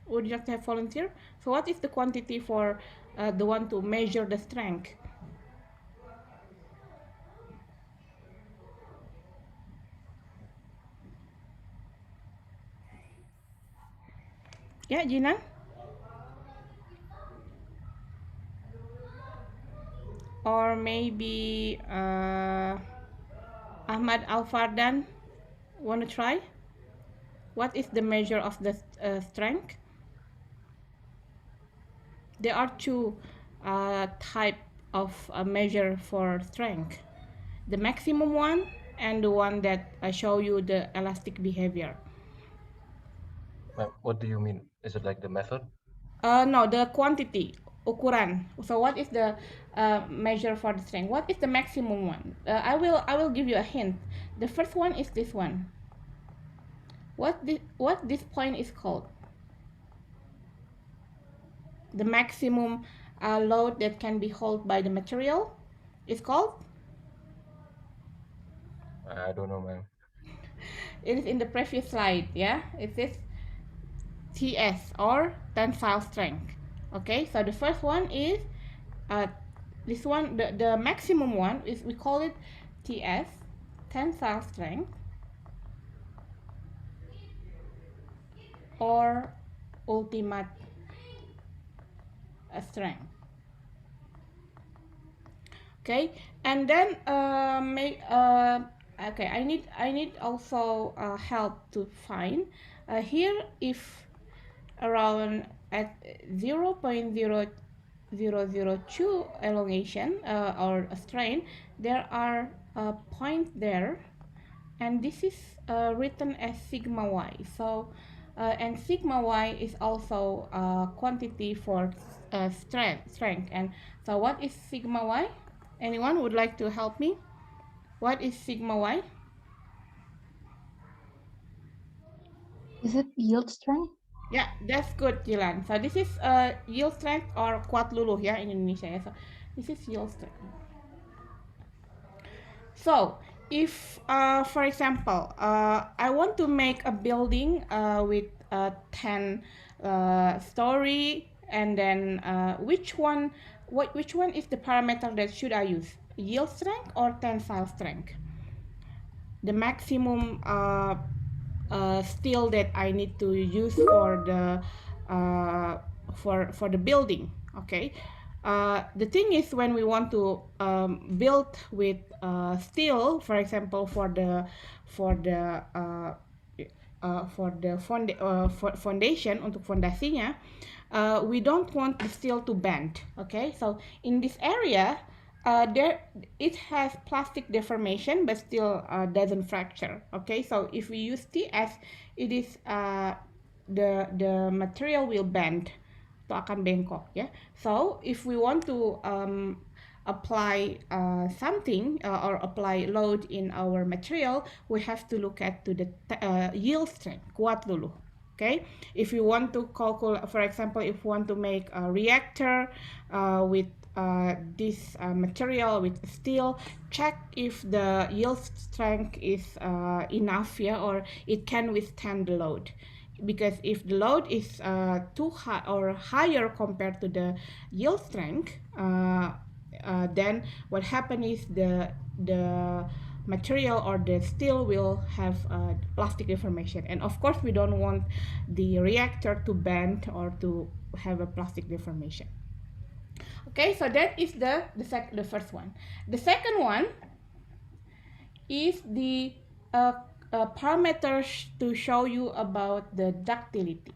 would you like to have volunteer? So what is the quantity for the one to measure the strength? Yeah, Jinan. Or maybe Ahmad Al-Fardan, want to try? What is the measure of the strength? there are two type of measure for strength. The maximum one and the one that show you the elastic behavior. What do you mean? Is it like the method? No, the quantity, ukuran. So what is the measure for the strength? What is the maximum one? I will give you a hint. The first one is this one. What this point is called? The maximum load that can be held by the material is called? I don't know, ma'am. It is in the previous slide, yeah? It is TS or tensile strength. Okay, so the first one is this one, the maximum one is, we call it TS, tensile strength, or ultimate strength. Okay, and then okay, I need also help to find here if around at 0.0002 elongation or a strain, there are a point there, and this is written as sigma y. So and sigma y is also a quantity for strength. And so what is sigma y? Anyone would like to help me? What is sigma y? Is it yield strength? Yeah, that's good, Jilan. So this is yield strength or kuat luluh ya in Indonesia ya. So this is yield strength. So if, for example, I want to make a building with 10 story, and then which one is the parameter that should I use? Yield strength or tensile strength? The maximum steel that I need to use for the for the building. Okay, the thing is, when we want to build with steel, for example, for the foundation, untuk fondasinya, we don't want the steel to bend. Okay, so in this area, there it has plastic deformation but still doesn't fracture. Okay, so if we use TS, it is the material will bend, itu akan bengkok ya. So if we want to apply something or apply load in our material, we have to look at to the yield strength, kuat luluh. Okay, if you want to calculate, for example, if you want to make a reactor with this material, with steel, check if the yield strength is enough, yeah, or it can withstand the load. Because if the load is too high or higher compared to the yield strength, then what happens is the material or the steel will have plastic deformation, and of course we don't want the reactor to bend or to have a plastic deformation. Okay, so that is the first one. The second one is the parameters to show you about the ductility.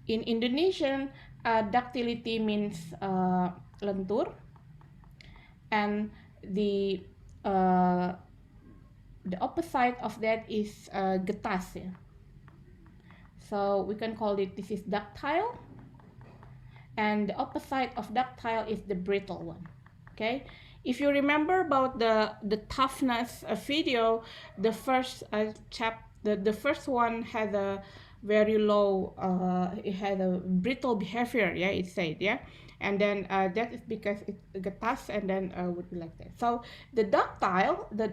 In Indonesian, ductility means lentur, and the opposite of that is getas. Yeah? So we can call it, this is ductile, and the opposite of ductile is the brittle one. Okay, if you remember about the toughness video, the first the first one had a very low, it had a brittle behavior, yeah, it said, yeah, and then that is because it getas, and then would be like that. So the ductile, the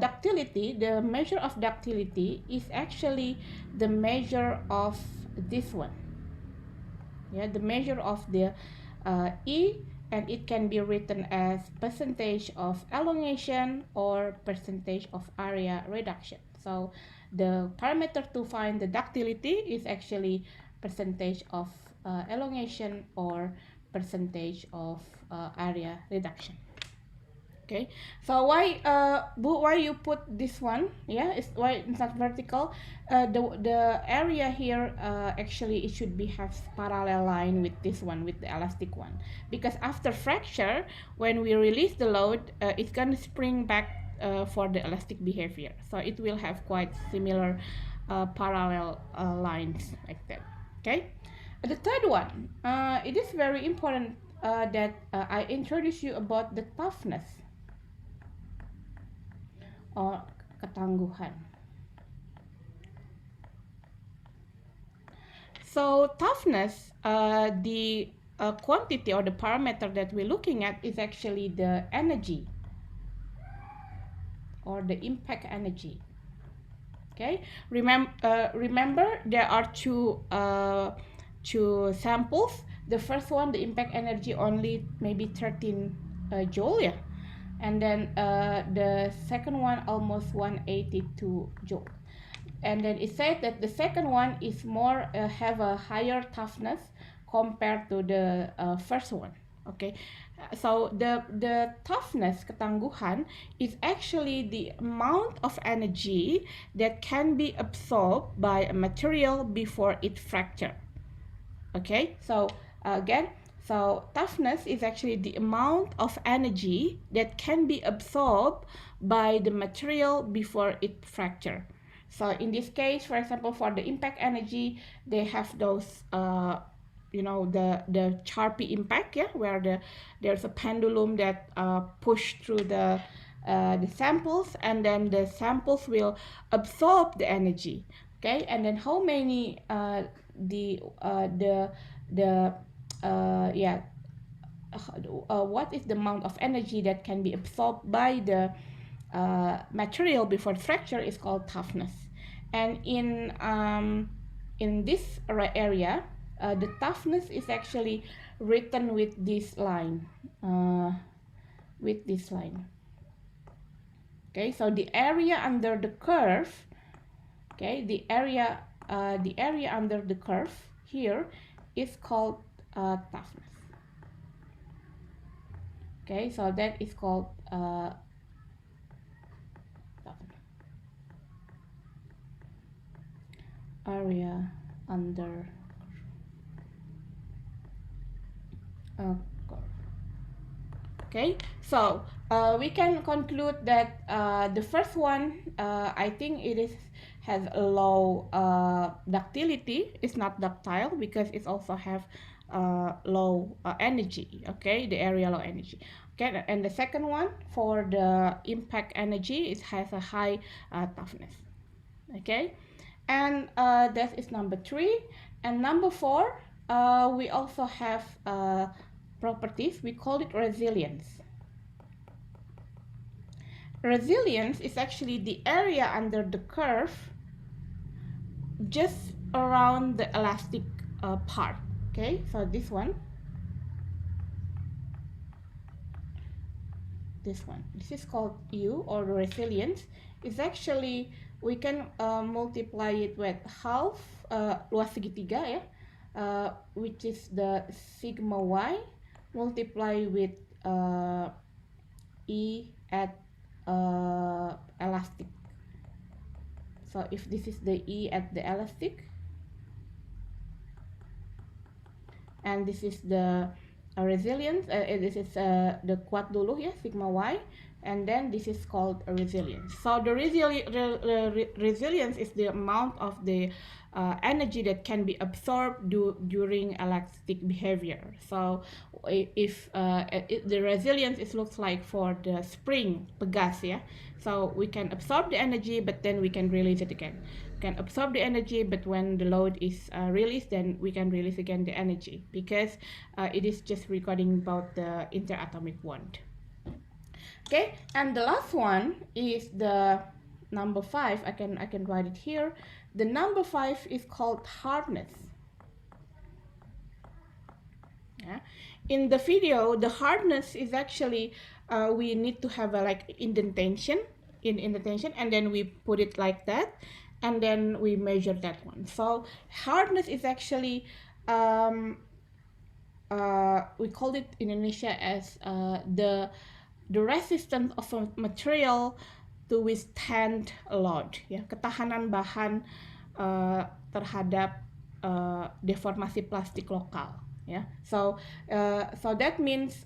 ductility, the measure of ductility is actually the measure of this one, yeah, the measure of the E, and it can be written as percentage of elongation or percentage of area reduction. So the parameter to find the ductility is actually percentage of elongation or percentage of area reduction. Okay, so why you put this one? Yeah, it's why it's not vertical. The area here actually it should be have parallel line with this one, with the elastic one, because after fracture, when we release the load, it's gonna spring back for the elastic behavior. So it will have quite similar parallel lines like that. Okay, the third one, it is very important that I introduce you about the toughness or ketangguhan. So toughness, the quantity or the parameter that we're looking at is actually the energy or the impact energy. Okay, remember there are two samples. The first one, the impact energy only maybe 13 joule, yeah, and then the second one almost 182 joule. And then it said that the second one is more have a higher toughness compared to the first one. Okay, so the toughness ketangguhan is actually the amount of energy that can be absorbed by a material before it fracture. Okay, so again, so toughness is actually the amount of energy that can be absorbed by the material before it fracture. So in this case, for example, for the impact energy, they have those you know, the Charpy impact, yeah, where there's a pendulum that push through the samples, and then the samples will absorb the energy. Okay, and then how many what is the amount of energy that can be absorbed by the material before fracture is called toughness. And in this area, the toughness is actually written with this line, Okay, so the area under the curve, okay, the area under the curve here is called toughness. Okay, so that is called toughness. Area under curve. Okay, so we can conclude that the first one, I think it has a low ductility. It's not ductile because it also have low energy. Okay, the area low energy. Okay, and the second one, for the impact energy, it has a high toughness. Okay, and that is number 3. And number 4, we also have properties. We call it resilience. Resilience is actually the area under the curve just around the elastic part. Okay, so this one, this is called U, or resilience. It's actually, we can multiply it with half luas segitiga, ya, which is the sigma y, multiply with E at elastic. So if this is the E at the elastic, and this is the resilience, this is the kuat dulu, ya, sigma y, and then this is called a resilience. So the resilience is the amount of the energy that can be absorbed during elastic behavior. So if the resilience, it looks like for the spring pegas, yeah, so we can absorb the energy, but then we can release it again. We can absorb the energy, but when the load is released, then we can release again the energy, because it is just recording about the interatomic bond. Okay, and the last one is the number 5. I can write it here. The number 5 is called hardness. Yeah. In the video, the hardness is actually we need to have a like indentation, and then we put it like that, and then we measure that one. So hardness is actually we call it in Indonesia as the the resistance of a material to withstand a load, ya, ketahanan bahan terhadap deformasi plastik lokal, ya. So that means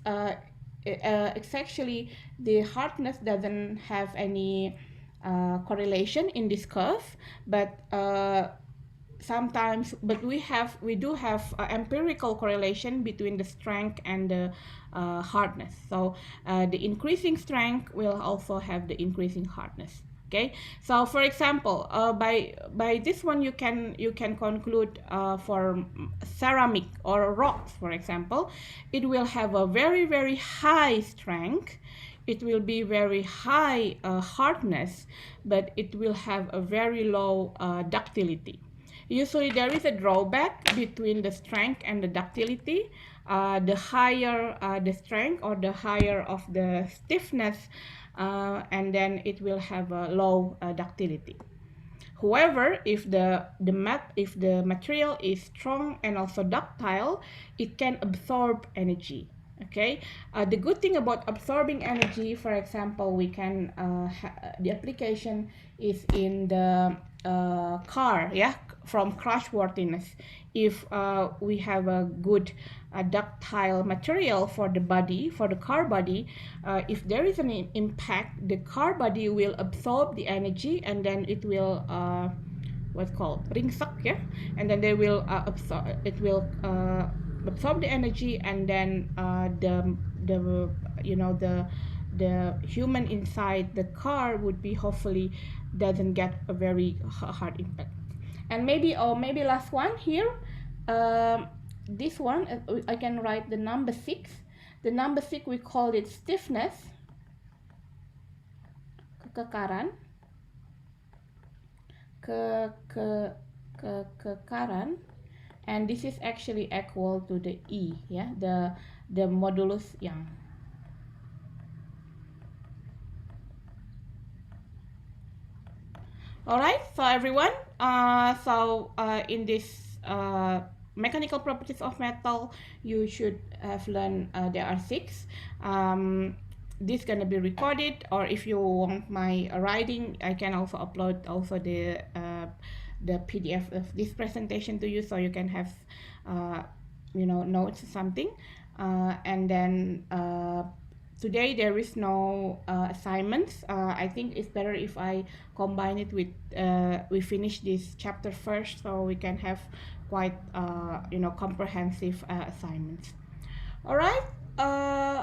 it's actually the hardness doesn't have any correlation in this curve, but sometimes, but we do have empirical correlation between the strength and the hardness. So the increasing strength will also have the increasing hardness. Okay, so for example, by this one you can conclude for ceramic or rocks, for example, it will have a very high strength. It will be very high hardness, but it will have a very low ductility. Usually there is a drawback between the strength and the ductility. The higher the strength or the higher of the stiffness, and then it will have a low ductility. However, if the material is strong and also ductile, it can absorb energy. Okay, the good thing about absorbing energy, for example, we can the application is in the car, yeah, from crashworthiness. If we have a good ductile material for the body, for the car body, if there is an impact, the car body will absorb the energy, and then it will what's called ringsak, yeah, and then they will absorb the energy, and then the human inside the car would be hopefully doesn't get a very hard impact. And maybe last one here, this one I can write the number 6. The number 6, we call it stiffness, kekekaran, kekekaran, and this is actually equal to the E, yeah, the modulus Young. Alright, so everyone, in this mechanical properties of metal, you should have learned there are 6. This gonna be recorded, or if you want my writing, I can also upload also the PDF of this presentation to you, so you can have notes or something. And then today there is no assignments. I think it's better if I combine it with we finish this chapter first, so we can have quite comprehensive assignments. All right.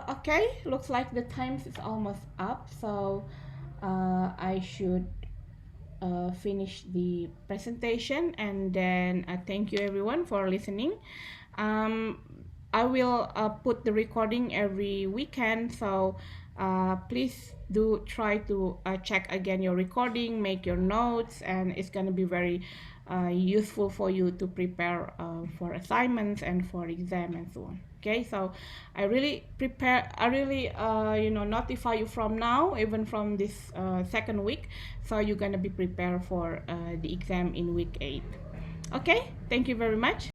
Okay, looks like the time is almost up, so I should finish the presentation, and then thank you everyone for listening. I will put the recording every weekend, so please do try to check again your recording, make your notes, and it's going to be very useful for you to prepare for assignments and for exam and so on. Okay, so I really notify you from now, even from this second week, so you're going to be prepared for the exam in week 8. Okay, thank you very much.